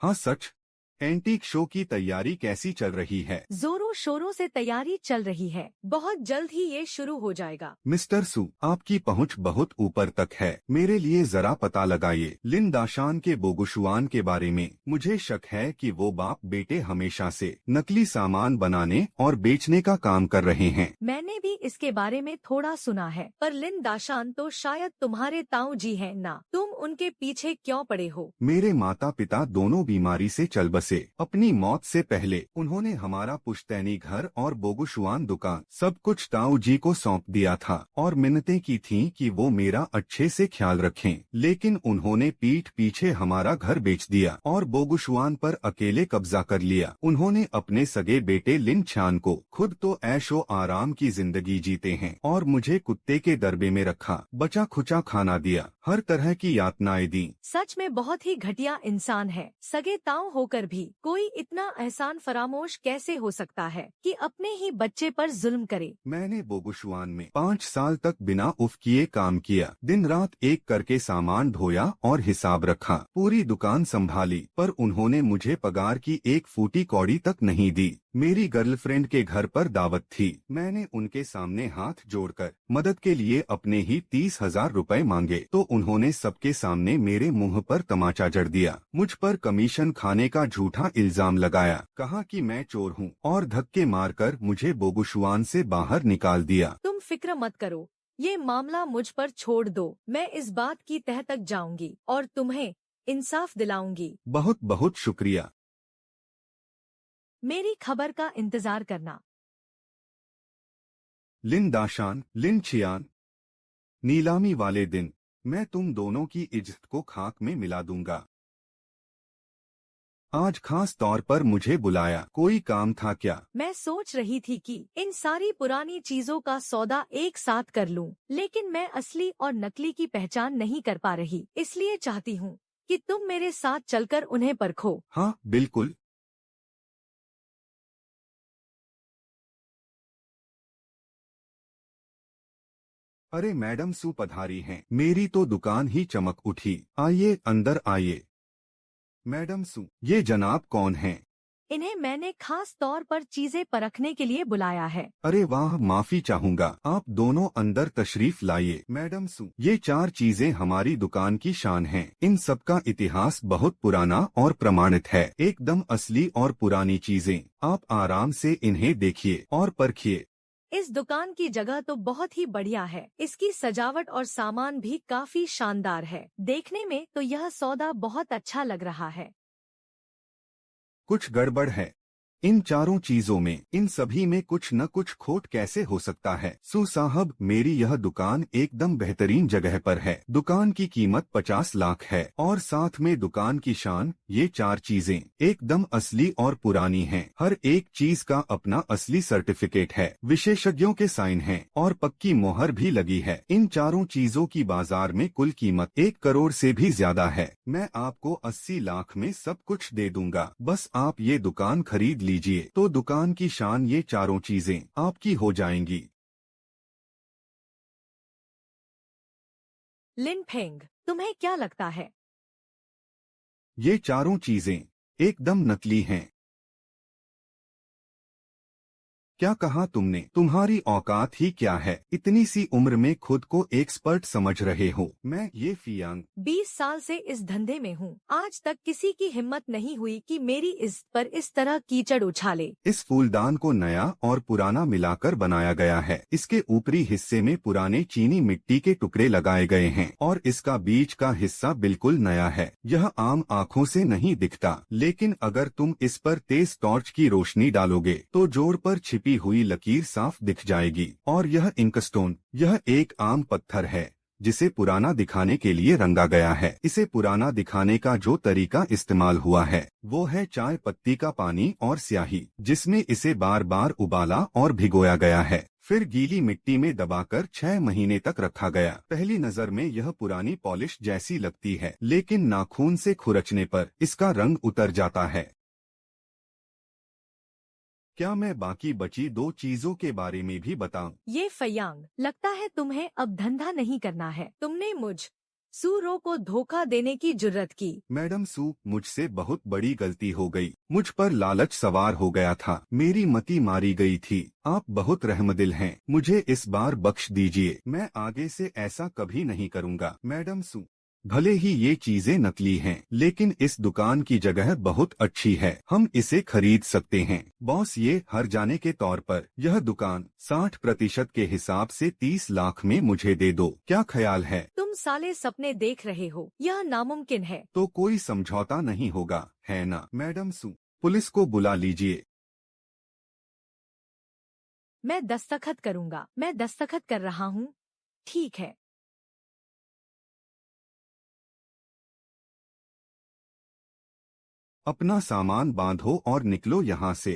S2: हाँ सच। एंटीक शो की तैयारी कैसी चल रही है?
S1: जोरों शोरों से तैयारी चल रही है। बहुत जल्द ही ये शुरू हो जाएगा।
S2: मिस्टर सू, आपकी पहुंच बहुत ऊपर तक है। मेरे लिए जरा पता लगाइए लिन दाशान के बोगुशुआन के बारे में। मुझे शक है कि वो बाप बेटे हमेशा से नकली सामान बनाने और बेचने का काम कर रहे हैं।
S1: मैंने भी इसके बारे में थोड़ा सुना है, पर लिन दाशान तो शायद तुम्हारे ताऊ जी हैं ना। तुम उनके पीछे क्यों पड़े हो?
S2: मेरे माता पिता दोनों बीमारी से चल बसे। अपनी मौत से पहले उन्होंने हमारा पुश्तैनी घर और बोगुशुआन दुकान सब कुछ ताऊ जी को सौंप दिया था और मिन्नतें की थीं कि वो मेरा अच्छे से ख्याल रखें। लेकिन उन्होंने पीठ पीछे हमारा घर बेच दिया और बोगुशुआन पर अकेले कब्जा कर लिया। उन्होंने अपने सगे बेटे लिन छान को खुद तो ऐशो आराम की जिंदगी जीते हैं और मुझे कुत्ते के दरबे में रखा, बचा खुचा खाना दिया, हर तरह की यातनाएं दी।
S1: सच में बहुत ही घटिया इंसान है। सगे ताऊ होकर भी कोई इतना एहसान फरामोश कैसे हो सकता है कि अपने ही बच्चे पर जुल्म करे?
S2: मैंने बोगुशुआन में 5 साल तक बिना उफ किए काम किया। दिन रात एक करके सामान ढोया और हिसाब रखा, पूरी दुकान संभाली, पर उन्होंने मुझे पगार की एक फूटी कौड़ी तक नहीं दी। मेरी गर्लफ्रेंड के घर पर दावत थी। मैंने उनके सामने हाथ जोड़कर मदद के लिए अपने ही 30,000 रुपए मांगे तो उन्होंने सबके सामने मेरे मुंह पर तमाचा जड़ दिया। मुझ पर कमीशन खाने का झूठा इल्जाम लगाया, कहा कि मैं चोर हूँ और धक्के मारकर मुझे बोगुशुआन से बाहर निकाल दिया।
S1: तुम फिक्र मत करो, ये मामला मुझ पर छोड़ दो। मैं इस बात की तह तक जाऊंगी और तुम्हें इंसाफ दिलाऊंगी।
S2: बहुत बहुत शुक्रिया।
S1: मेरी खबर का इंतजार करना।
S2: लिन दाशान, लिन छियान। नीलामी वाले दिन मैं तुम दोनों की इज्जत को खाक में मिला दूंगा। आज खास तौर पर मुझे बुलाया, कोई काम था क्या?
S1: मैं सोच रही थी कि इन सारी पुरानी चीजों का सौदा एक साथ कर लूं, लेकिन मैं असली और नकली की पहचान नहीं कर पा रही, इसलिए चाहती हूँ कि तुम मेरे साथ चलकर उन्हें परखो।
S2: हाँ बिल्कुल। अरे मैडम सू पधारी हैं, मेरी तो दुकान ही चमक उठी। आइए अंदर आइए। मैडम सू, ये जनाब कौन हैं?
S1: इन्हें मैंने खास तौर पर चीजें परखने के लिए बुलाया है।
S2: अरे वाह, माफी चाहूंगा, आप दोनों अंदर तशरीफ लाइए। मैडम सू, ये 4 चीजें हमारी दुकान की शान हैं। इन सब का इतिहास बहुत पुराना और प्रमाणित है, एकदम असली और पुरानी चीजें। आप आराम से इन्हें देखिए और परखिए।
S1: इस दुकान की जगह तो बहुत ही बढ़िया है। इसकी सजावट और सामान भी काफी शानदार है। देखने में तो यह सौदा बहुत अच्छा लग रहा है।
S2: कुछ गड़बड़ है इन चारों चीजों में, इन सभी में कुछ न कुछ खोट कैसे हो सकता है? सू साहब, मेरी यह दुकान एकदम बेहतरीन जगह पर है। दुकान की कीमत 50 लाख है और साथ में दुकान की शान ये 4 चीजें एकदम असली और पुरानी हैं। हर एक चीज का अपना असली सर्टिफिकेट है, विशेषज्ञों के साइन हैं और पक्की मोहर भी लगी है। इन चारों चीजों की बाजार में कुल कीमत 1 करोड़ से भी ज्यादा है। मैं आपको 80 लाख में सब कुछ दे दूंगा, बस आप ये दुकान खरीद लीजिए तो दुकान की शान ये चारों चीजें आपकी हो जाएंगी।
S1: लिन फेंग, तुम्हें क्या लगता है?
S2: ये चारों चीजें एकदम नकली हैं। क्या कहा तुमने? तुम्हारी औकात ही क्या है? इतनी सी उम्र में खुद को एक्सपर्ट समझ रहे हो? मैं ये फियांग
S1: 20 साल से इस धंधे में हूँ। आज तक किसी की हिम्मत नहीं हुई कि मेरी इज्जत पर इस तरह कीचड़ उछाले।
S2: इस फूलदान को नया और पुराना मिलाकर बनाया गया है। इसके ऊपरी हिस्से में पुराने चीनी मिट्टी के टुकड़े लगाए गए हैं और इसका बीच का हिस्सा बिल्कुल नया है। यह आम आँखों से नहीं दिखता, लेकिन अगर तुम इस पर तेज टॉर्च की रोशनी डालोगे तो जोड़ पर छिपी हुई लकीर साफ दिख जाएगी। और यह इंकस्टोन, यह एक आम पत्थर है जिसे पुराना दिखाने के लिए रंगा गया है। इसे पुराना दिखाने का जो तरीका इस्तेमाल हुआ है वो है चाय पत्ती का पानी और स्याही, जिसमें इसे बार बार उबाला और भिगोया गया है। फिर गीली मिट्टी में दबाकर 6 महीने तक रखा गया। पहली नजर में यह पुरानी पॉलिश जैसी लगती है, लेकिन नाखून से खुरचने पर इसका रंग उतर जाता है। क्या मैं बाकी बची 2 चीजों के बारे में भी बताऊं?
S1: ये फयांग, लगता है तुम्हें अब धंधा नहीं करना है। तुमने मुझ सूरो को धोखा देने की जुर्रत की।
S2: मैडम सू, मुझसे बहुत बड़ी गलती हो गई। मुझ पर लालच सवार हो गया था, मेरी मति मारी गई थी। आप बहुत रहमदिल हैं, मुझे इस बार बख्श दीजिए। मैं आगे से ऐसा कभी नहीं करूँगा। मैडम सू, भले ही ये चीजें नकली हैं, लेकिन इस दुकान की जगह बहुत अच्छी है, हम इसे खरीद सकते हैं। बॉस, ये हर जाने के तौर पर यह दुकान 60% के हिसाब से 30 लाख में मुझे दे दो, क्या ख्याल है?
S1: तुम साले सपने देख रहे हो, यह नामुमकिन है।
S2: तो कोई समझौता नहीं होगा, है ना? मैडम सू, पुलिस को बुला लीजिए।
S1: मैं दस्तखत करूँगा। मैं दस्तखत कर रहा हूँ। ठीक है।
S2: अपना सामान बांधो और निकलो यहाँ से।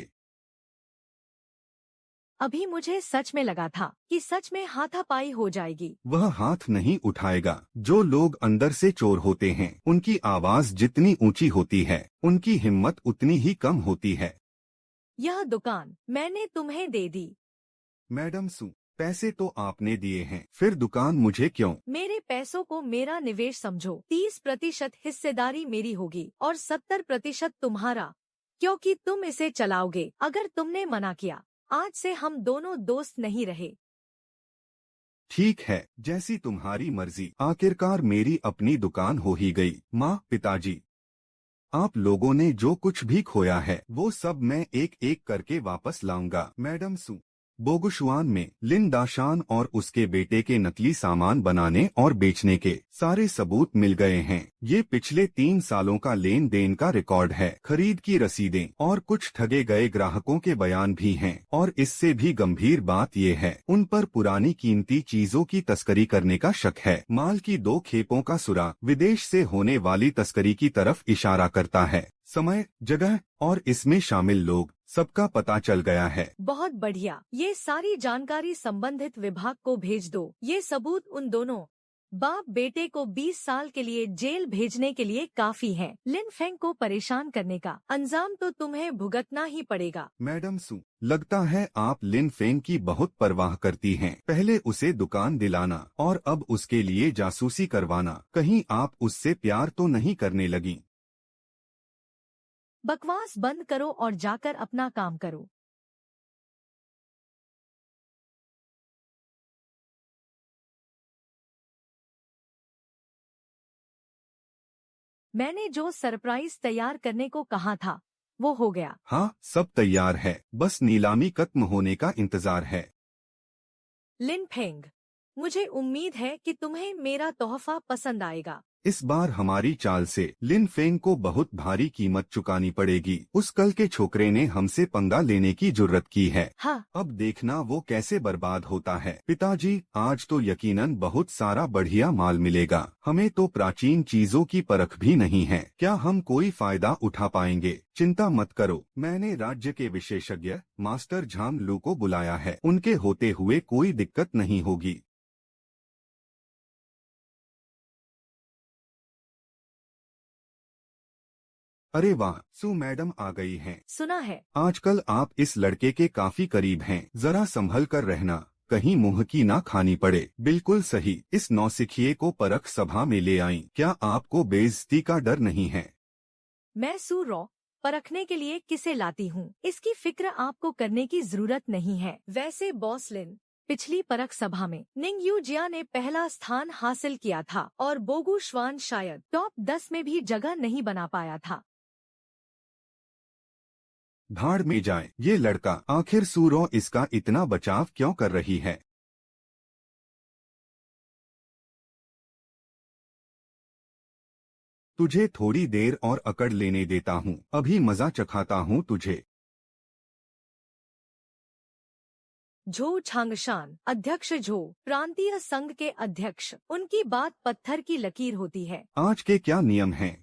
S1: अभी मुझे सच में लगा था कि सच में हाथापाई हो जाएगी।
S2: वह हाथ नहीं उठाएगा। जो लोग अंदर से चोर होते हैं, उनकी आवाज जितनी ऊंची होती है, उनकी हिम्मत उतनी ही कम होती है।
S1: यह दुकान मैंने तुम्हें दे दी।
S2: मैडम सू, पैसे तो आपने दिए हैं, फिर दुकान मुझे क्यों?
S1: मेरे पैसों को मेरा निवेश समझो। 30% हिस्सेदारी मेरी होगी और 70% तुम्हारा। क्योंकि तुम इसे चलाओगे अगर तुमने मना किया। आज से हम दोनों दोस्त नहीं रहे।
S2: ठीक है, जैसी तुम्हारी मर्जी। आखिरकार मेरी अपनी दुकान हो ही गई। माँ, पिताजी, आप लोगों ने जो कुछ भी खोया है वो सब मैं एक एक करके वापस लाऊंगा। मैडम सू, बोगुशुआन में लिन दाशान और उसके बेटे के नकली सामान बनाने और बेचने के सारे सबूत मिल गए हैं। ये पिछले 3 सालों का लेन देन का रिकॉर्ड है, खरीद की रसीदें और कुछ ठगे गए ग्राहकों के बयान भी हैं। और इससे भी गंभीर बात ये है, उन पर पुरानी कीमती चीजों की तस्करी करने का शक है। माल की 2 खेपों का सुराग विदेश से होने वाली तस्करी की तरफ इशारा करता है। समय, जगह और इसमें शामिल लोग सबका पता चल गया है।
S1: बहुत बढ़िया, ये सारी जानकारी संबंधित विभाग को भेज दो। ये सबूत उन दोनों बाप बेटे को 20 साल के लिए जेल भेजने के लिए काफी है। लिन फेंग को परेशान करने का अंजाम तो तुम्हें भुगतना ही पड़ेगा।
S2: मैडम सू, लगता है आप लिन फेंग की बहुत परवाह करती हैं। पहले उसे दुकान दिलाना और अब उसके लिए जासूसी करवाना। कहीं आप उससे प्यार तो नहीं करने लगी?
S1: बकवास बंद करो और जाकर अपना काम करो। मैंने जो सरप्राइज तैयार करने को कहा था वो हो गया।
S2: हाँ, सब तैयार है, बस नीलामी खत्म होने का इंतजार है।
S1: लिन फेंग, मुझे उम्मीद है कि तुम्हें मेरा तोहफा पसंद आएगा।
S2: इस बार हमारी चाल से लिन फेंग को बहुत भारी कीमत चुकानी पड़ेगी। उस कल के छोकरे ने हमसे पंगा लेने की जुर्रत की है।
S1: हाँ,
S2: अब देखना वो कैसे बर्बाद होता है। पिताजी, आज तो यकीनन बहुत सारा बढ़िया माल मिलेगा। हमें तो प्राचीन चीजों की परख भी नहीं है। क्या हम कोई फायदा उठा पाएंगे? चिंता मत करो, मैंने राज्य के विशेषज्ञ मास्टर झांग लू को बुलाया है। उनके होते हुए कोई दिक्कत नहीं होगी। अरे वाह, सू मैडम आ गई हैं।
S1: सुना है।
S2: आजकल आप इस लड़के के काफी करीब हैं। जरा संभल कर रहना, कहीं मुंह की ना खानी पड़े। बिल्कुल सही, इस नौसिखिए को परख सभा में ले आई। क्या आपको बेइज्जती का डर नहीं है?
S1: मैं सू रॉ परखने के लिए किसे लाती हूँ, इसकी फिक्र आपको करने की जरूरत नहीं है। वैसे बॉस लिन, पिछली परख सभा में निंग यू जिया ने पहला स्थान हासिल किया था और बोगू श्वान शायद टॉप 10 में भी जगह नहीं बना पाया था।
S2: भाड़ में जाए ये लड़का। आखिर सूरो इसका इतना बचाव क्यों कर रही है? तुझे थोड़ी देर और अकड़ लेने देता हूँ, अभी मजा चखाता हूँ तुझे।
S1: झो छांगशान, अध्यक्ष झो, प्रांतीय संघ के अध्यक्ष, उनकी बात पत्थर की लकीर होती है।
S2: आज के क्या नियम हैं?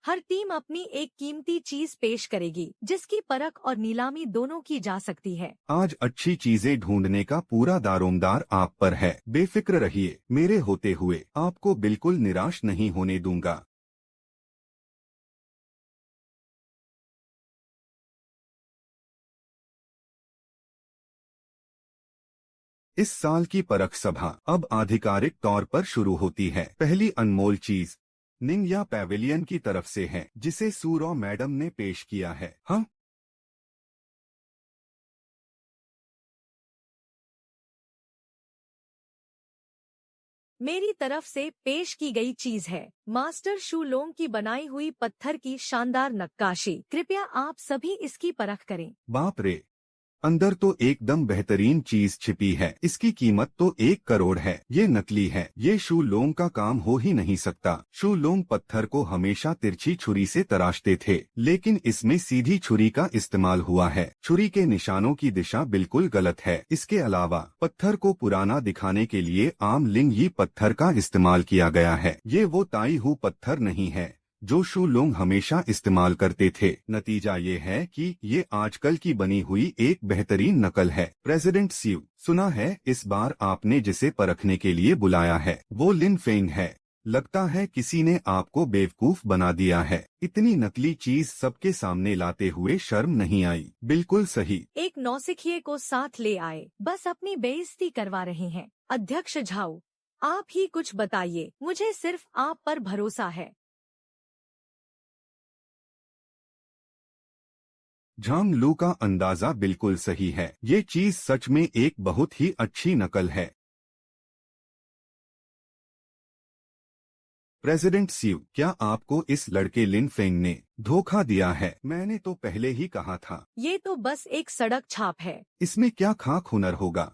S1: हर टीम अपनी एक कीमती चीज पेश करेगी जिसकी परख और नीलामी दोनों की जा सकती है।
S2: आज अच्छी चीजें ढूंढने का पूरा दारोमदार आप पर है। बेफिक्र रहिए, मेरे होते हुए आपको बिल्कुल निराश नहीं होने दूंगा। इस साल की परख सभा अब आधिकारिक तौर पर शुरू होती है। पहली अनमोल चीज निंगया पैवेलियन की तरफ से है, जिसे सूरो मैडम ने पेश किया है। हाँ,
S1: मेरी तरफ से पेश की गई चीज है मास्टर शू लोंग की बनाई हुई पत्थर की शानदार नक्काशी। कृपया आप सभी इसकी परख करें।
S2: बाप रे, अंदर तो एकदम बेहतरीन चीज छिपी है। इसकी कीमत तो 1 करोड़ है। ये नकली है, ये शू लोंग का काम हो ही नहीं सकता। शू लोंग पत्थर को हमेशा तिरछी छुरी से तराशते थे, लेकिन इसमें सीधी छुरी का इस्तेमाल हुआ है। छुरी के निशानों की दिशा बिल्कुल गलत है। इसके अलावा पत्थर को पुराना दिखाने के लिए आम लिंग यी पत्थर का इस्तेमाल किया गया है। ये वो ताई हु पत्थर नहीं है जो शू लोंग हमेशा इस्तेमाल करते थे। नतीजा ये है कि ये आजकल की बनी हुई एक बेहतरीन नकल है। प्रेसिडेंट सीव, सुना है इस बार आपने जिसे परखने के लिए बुलाया है वो लिन फेंग है। लगता है किसी ने आपको बेवकूफ बना दिया है। इतनी नकली चीज सबके सामने लाते हुए शर्म नहीं आई? बिल्कुल सही।
S1: एक नौसिखिए को साथ ले आए, बस अपनी बेइज्जती करवा रहे हैं। अध्यक्ष झाऊ, आप ही कुछ बताइए, मुझे सिर्फ आप पर भरोसा है।
S2: झांग लू का अंदाजा बिल्कुल सही है। ये चीज सच में एक बहुत ही अच्छी नकल है। प्रेसिडेंट सिउ, क्या आपको इस लड़के लिन फेंग ने धोखा दिया है? मैंने तो पहले ही कहा था।
S1: ये तो बस एक सड़क छाप है।
S2: इसमें क्या खाक हुनर होगा?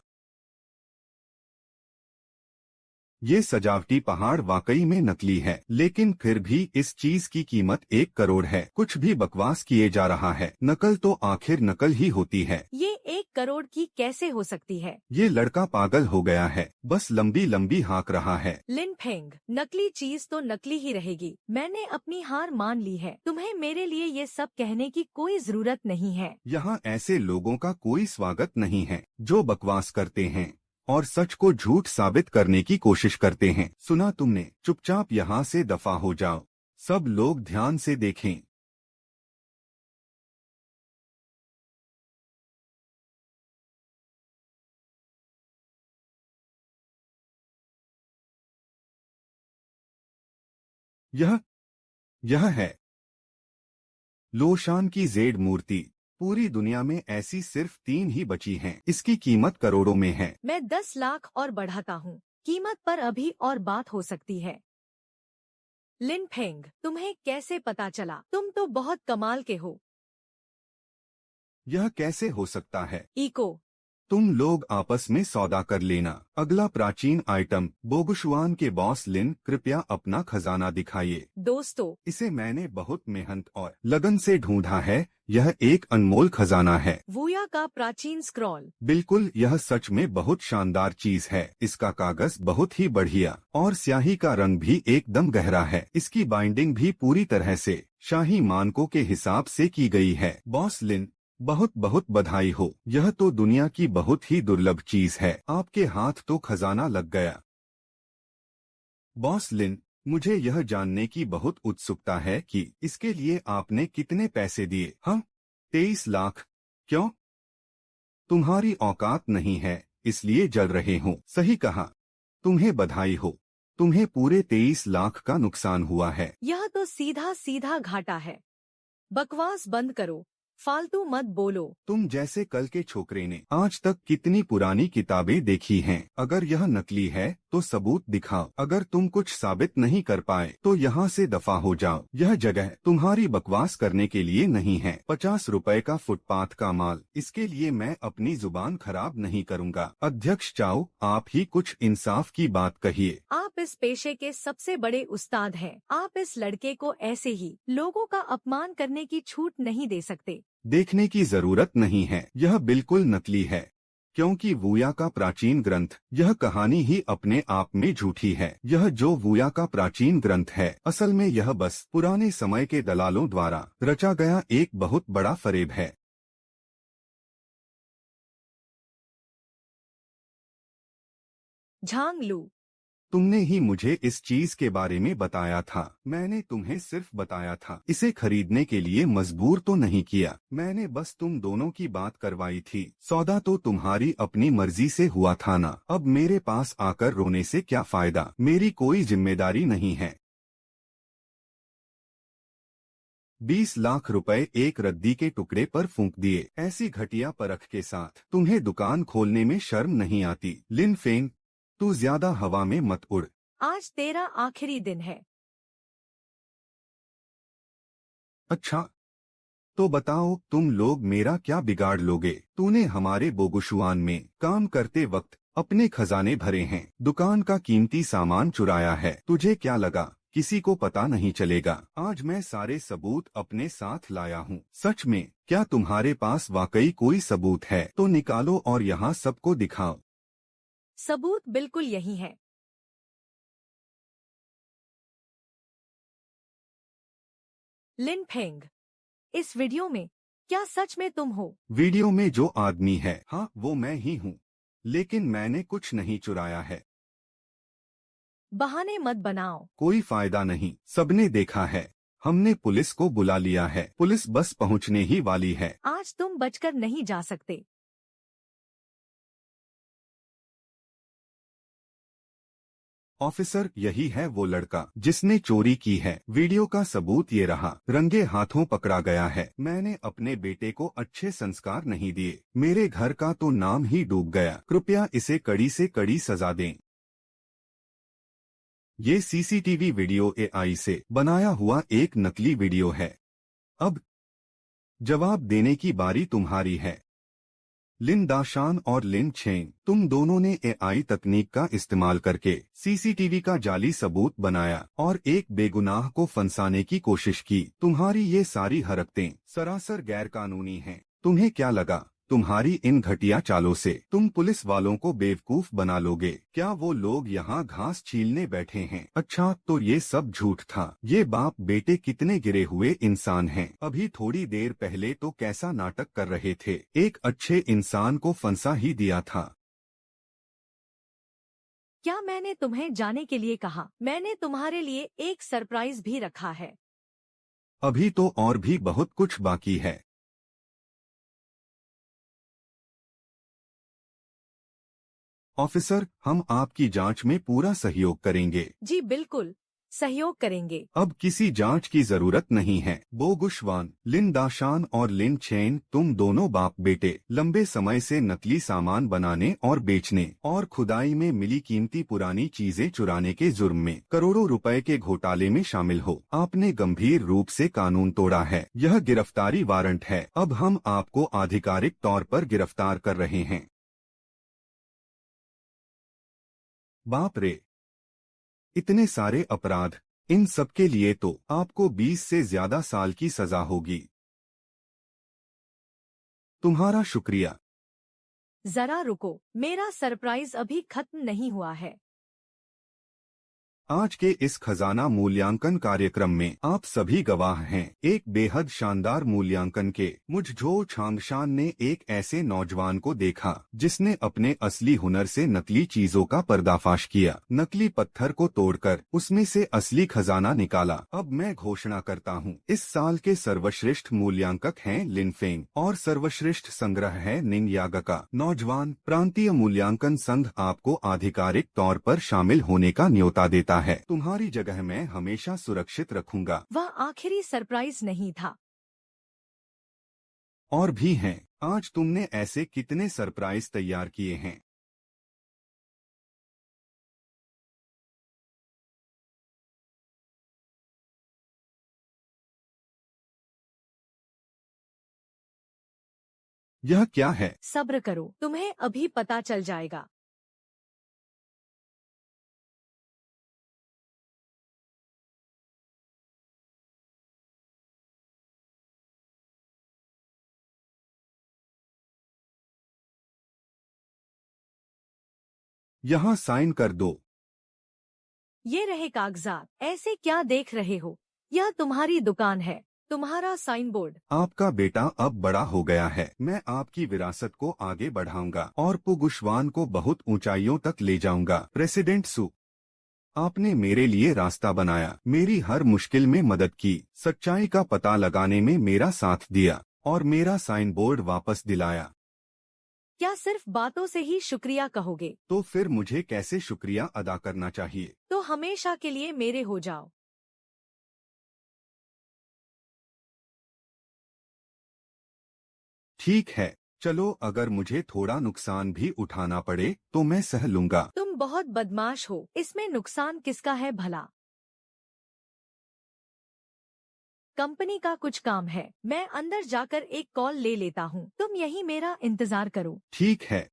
S2: ये सजावटी पहाड़ वाकई में नकली है, लेकिन फिर भी इस चीज की कीमत 1 करोड़ है। कुछ भी बकवास किए जा रहा है। नकल तो आखिर नकल ही होती है।
S1: ये 1 करोड़ की कैसे हो सकती है?
S2: ये लड़का पागल हो गया है, बस लंबी लंबी हाँक रहा है।
S1: लिन फेंग, नकली चीज तो नकली ही रहेगी। मैंने अपनी हार मान ली है। तुम्हें मेरे लिए ये सब कहने की कोई जरूरत नहीं है।
S2: यहाँ ऐसे लोगों का कोई स्वागत नहीं है जो बकवास करते हैं और सच को झूठ साबित करने की कोशिश करते हैं। सुना तुमने? चुपचाप यहाँ से दफा हो जाओ। सब लोग ध्यान से देखें। यह यह है लोशान की जेड मूर्ति। पूरी दुनिया में ऐसी सिर्फ 3 ही बची हैं। इसकी कीमत करोड़ों में है।
S1: मैं 10 लाख और बढ़ाता हूँ। कीमत पर अभी और बात हो सकती है। लिन फेंग, तुम्हें कैसे पता चला? तुम तो बहुत कमाल के हो।
S2: यह कैसे हो सकता है?
S1: इको,
S2: तुम लोग आपस में सौदा कर लेना। अगला प्राचीन आइटम, बोगुशुआन के बॉस लिन, कृपया अपना खजाना दिखाइए।
S1: दोस्तों,
S2: इसे मैंने बहुत मेहनत और लगन से ढूंढा है। यह एक अनमोल खजाना है।
S1: वूया का प्राचीन स्क्रॉल।
S2: बिल्कुल, यह सच में बहुत शानदार चीज है। इसका कागज बहुत ही बढ़िया और स्याही का रंग भी एकदम गहरा है। इसकी बाइंडिंग भी पूरी तरह से शाही मानकों के हिसाब से की गई है। बॉस लिन, बहुत बहुत बधाई हो। यह तो दुनिया की बहुत ही दुर्लभ चीज है। आपके हाथ तो खजाना लग गया। बॉस लिन, मुझे यह जानने की बहुत उत्सुकता है कि इसके लिए आपने कितने पैसे दिए? हाँ, 23 लाख। क्यों? तुम्हारी औकात नहीं है, इसलिए जल रहे हो। सही कहा। तुम्हें बधाई हो। तुम्हें पूरे 23 लाख का नुकसान हुआ है।
S1: यह तो सीधा सीधा घाटा है। बकवास बंद करो, फालतू मत बोलो।
S2: तुम जैसे कल के छोकरे ने आज तक कितनी पुरानी किताबें देखी हैं? अगर यह नकली है तो सबूत दिखाओ। अगर तुम कुछ साबित नहीं कर पाए तो यहाँ से दफा हो जाओ। यह जगह तुम्हारी बकवास करने के लिए नहीं है। 50 रुपए का फुटपाथ का माल, इसके लिए मैं अपनी जुबान खराब नहीं करूँगा। अध्यक्ष चाओ, आप ही कुछ इंसाफ की बात कहिए।
S1: आप इस पेशे के सबसे बड़े उस्ताद हैं। आप इस लड़के को ऐसे ही लोगों का अपमान करने की छूट नहीं दे सकते।
S2: देखने की जरूरत नहीं है। यह बिल्कुल नकली है, क्योंकि वूया का प्राचीन ग्रंथ, यह कहानी ही अपने आप में झूठी है। यह जो वूया का प्राचीन ग्रंथ है, असल में यह बस पुराने समय के दलालों द्वारा रचा गया एक बहुत बड़ा फरेब है।
S1: झांग लू,
S2: तुमने ही मुझे इस चीज के बारे में बताया था। मैंने तुम्हें सिर्फ बताया था, इसे खरीदने के लिए मजबूर तो नहीं किया। मैंने बस तुम दोनों की बात करवाई थी। सौदा तो तुम्हारी अपनी मर्जी से हुआ था ना। अब मेरे पास आकर रोने से क्या फायदा? मेरी कोई जिम्मेदारी नहीं है। 20 लाख रुपए एक रद्दी के टुकड़े पर फूंक दिए। ऐसी घटिया परख के साथ तुम्हें दुकान खोलने में शर्म नहीं आती? लिन फेंग, तू ज्यादा हवा में मत उड़।
S1: आज तेरा आखिरी दिन है।
S2: अच्छा, तो बताओ तुम लोग मेरा क्या बिगाड़ लोगे? तूने हमारे बोगुशुआन में काम करते वक्त अपने खजाने भरे हैं, दुकान का कीमती सामान चुराया है। तुझे क्या लगा किसी को पता नहीं चलेगा? आज मैं सारे सबूत अपने साथ लाया हूँ। सच में, क्या तुम्हारे पास वाकई कोई सबूत है तो निकालो और यहाँ सबको दिखाओ।
S1: सबूत बिल्कुल यही है। लिन फेंग, इस वीडियो में क्या सच में तुम हो?
S2: वीडियो में जो आदमी है, हाँ वो मैं ही हूँ, लेकिन मैंने कुछ नहीं चुराया है।
S1: बहाने मत बनाओ।
S2: कोई फायदा नहीं, सबने देखा है। हमने पुलिस को बुला लिया है। पुलिस बस पहुँचने ही वाली है।
S1: आज तुम बचकर नहीं जा सकते।
S2: ऑफिसर, यही है वो लड़का जिसने चोरी की है। वीडियो का सबूत ये रहा, रंगे हाथों पकड़ा गया है। मैंने अपने बेटे को अच्छे संस्कार नहीं दिए, मेरे घर का तो नाम ही डूब गया। कृपया इसे कड़ी से कड़ी सजा दें। ये सीसीटीवी वीडियो एआई से बनाया हुआ एक नकली वीडियो है। अब जवाब देने की बारी तुम्हारी है। लिन दाशान और लिन चेन, तुम दोनों ने एआई तकनीक का इस्तेमाल करके सीसीटीवी का जाली सबूत बनाया और एक बेगुनाह को फंसाने की कोशिश की। तुम्हारी ये सारी हरकतें सरासर गैरकानूनी हैं। तुम्हें क्या लगा तुम्हारी इन घटिया चालों से तुम पुलिस वालों को बेवकूफ बना लोगे? क्या वो लोग यहाँ घास छीलने बैठे हैं? अच्छा, तो ये सब झूठ था। ये बाप बेटे कितने गिरे हुए इंसान हैं। अभी थोड़ी देर पहले तो कैसा नाटक कर रहे थे, एक अच्छे इंसान को फंसा ही दिया था।
S1: क्या मैंने तुम्हें जाने के लिए कहा? मैंने तुम्हारे लिए एक सरप्राइज भी रखा है।
S2: अभी तो और भी बहुत कुछ बाकी है। ऑफिसर, हम आपकी जांच में पूरा सहयोग करेंगे।
S1: जी बिल्कुल, सहयोग करेंगे।
S2: अब किसी जांच की जरूरत नहीं है। बोगुशवान, लिन दाशान और लिन चेन, तुम दोनों बाप बेटे लंबे समय से नकली सामान बनाने और बेचने और खुदाई में मिली कीमती पुरानी चीजें चुराने के जुर्म में करोड़ों रुपए के घोटाले में शामिल हो। आपने गंभीर रूप से कानून तोड़ा है। यह गिरफ्तारी वारंट है। अब हम आपको आधिकारिक तौर पर गिरफ्तार कर रहे हैं। बाप रे, इतने सारे अपराध! इन सब के लिए तो आपको 20 से ज्यादा साल की सजा होगी। तुम्हारा शुक्रिया।
S1: जरा रुको, मेरा सरप्राइज अभी खत्म नहीं हुआ है।
S2: आज के इस खजाना मूल्यांकन कार्यक्रम में आप सभी गवाह हैं। एक बेहद शानदार मूल्यांकन के मुझ झो छांगशान ने एक ऐसे नौजवान को देखा जिसने अपने असली हुनर से नकली चीजों का पर्दाफाश किया, नकली पत्थर को तोड़कर उसमें से असली खजाना निकाला। अब मैं घोषणा करता हूँ, इस साल के सर्वश्रेष्ठ मूल्यांकक हैं लिन फेंग और सर्वश्रेष्ठ संग्रह है निन यागाका। नौजवान, प्रांतीय मूल्यांकन संघ आपको आधिकारिक तौर पर शामिल होने का न्योता देता है। तुम्हारी जगह मैं हमेशा सुरक्षित रखूंगा।
S1: वह आखिरी सरप्राइज नहीं था।
S2: और भी हैं। आज तुमने ऐसे कितने सरप्राइज तैयार किए हैं? यह क्या है?
S1: सब्र करो, तुम्हें अभी पता चल जाएगा।
S2: यहाँ साइन कर दो।
S1: ये रहे कागजात। ऐसे क्या देख रहे हो? यह तुम्हारी दुकान है, तुम्हारा साइन बोर्ड।
S2: आपका बेटा अब बड़ा हो गया है। मैं आपकी विरासत को आगे बढ़ाऊंगा और पुगुशवान को बहुत ऊंचाइयों तक ले जाऊंगा। प्रेसिडेंट सु, आपने मेरे लिए रास्ता बनाया, मेरी हर मुश्किल में मदद की, सच्चाई का पता लगाने में मेरा साथ दिया और मेरा साइन बोर्ड वापस दिलाया।
S1: क्या सिर्फ बातों से ही शुक्रिया कहोगे?
S2: तो फिर मुझे कैसे शुक्रिया अदा करना चाहिए?
S1: तो हमेशा के लिए मेरे हो जाओ।
S2: ठीक है, चलो, अगर मुझे थोड़ा नुकसान भी उठाना पड़े तो मैं सह लूंगा।
S1: तुम बहुत बदमाश हो। इसमें नुकसान किसका है भला? कंपनी का कुछ काम है, मैं अंदर जाकर एक कॉल ले लेता हूँ। तुम यहीं मेरा इंतजार करो।
S2: ठीक है।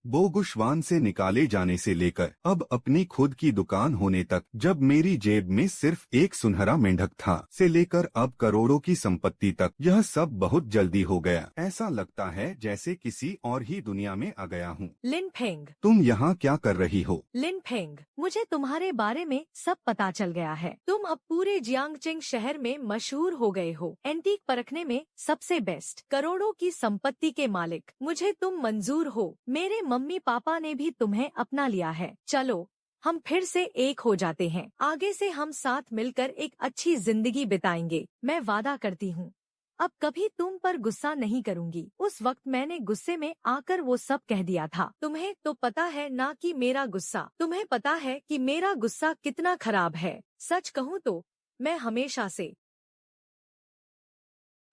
S2: बोगुशवान से निकाले जाने से लेकर अब अपनी खुद की दुकान होने तक, जब मेरी जेब में सिर्फ एक सुनहरा मेंढक था, से लेकर अब करोड़ों की संपत्ति तक, यह सब बहुत जल्दी हो गया। ऐसा लगता है जैसे किसी और ही दुनिया में आ गया हूँ।
S1: लिन फेंग।
S2: तुम यहाँ क्या कर रही हो?
S1: लिन फेंग, मुझे तुम्हारे बारे में सब पता चल गया है। तुम अब पूरे जियांगचिंग शहर में मशहूर हो गए हो, एंटीक परखने में सबसे बेस्ट, करोड़ों की संपत्ति के मालिक। मुझे तुम मंजूर हो। मेरे मम्मी पापा ने भी तुम्हें अपना लिया है। चलो, हम फिर से एक हो जाते हैं। आगे से हम साथ मिलकर एक अच्छी जिंदगी बिताएंगे, मैं वादा करती हूँ। अब कभी तुम पर गुस्सा नहीं करूंगी। उस वक्त मैंने गुस्से में आकर वो सब कह दिया था। तुम्हें तो पता है ना कि मेरा गुस्सा, तुम्हें पता है कि मेरा गुस्सा कितना खराब है। सच कहूँ तो मैं हमेशा से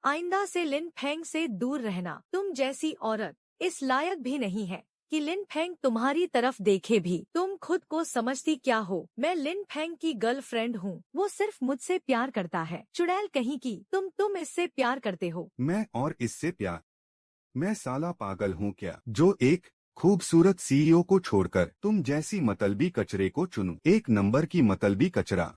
S1: आइंदा से लिन फेंग से दूर रहना। तुम जैसी औरत इस लायक भी नहीं है कि लिन फेंग तुम्हारी तरफ देखे भी। तुम खुद को समझती क्या हो? मैं लिन फेंग की गर्लफ्रेंड हूँ। वो सिर्फ मुझसे प्यार करता है। चुड़ैल कहीं की, तुम इससे प्यार करते हो।
S2: मैं और इससे प्यार? मैं साला पागल हूँ क्या, जो एक खूबसूरत सीईओ को छोड़कर तुम जैसी मतलबी कचरे को चुनूं? एक नंबर की मतलबी कचरा।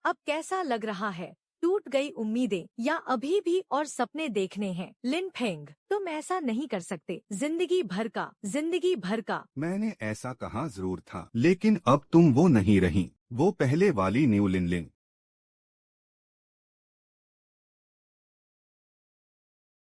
S1: अब कैसा लग रहा है? टूट गई उम्मीदें या अभी भी और सपने देखने हैं? लिन फेंग, तुम ऐसा नहीं कर सकते। जिंदगी भर का।
S2: मैंने ऐसा कहा जरूर था, लेकिन अब तुम वो नहीं रही। वो पहले वाली न्यू लिन लिन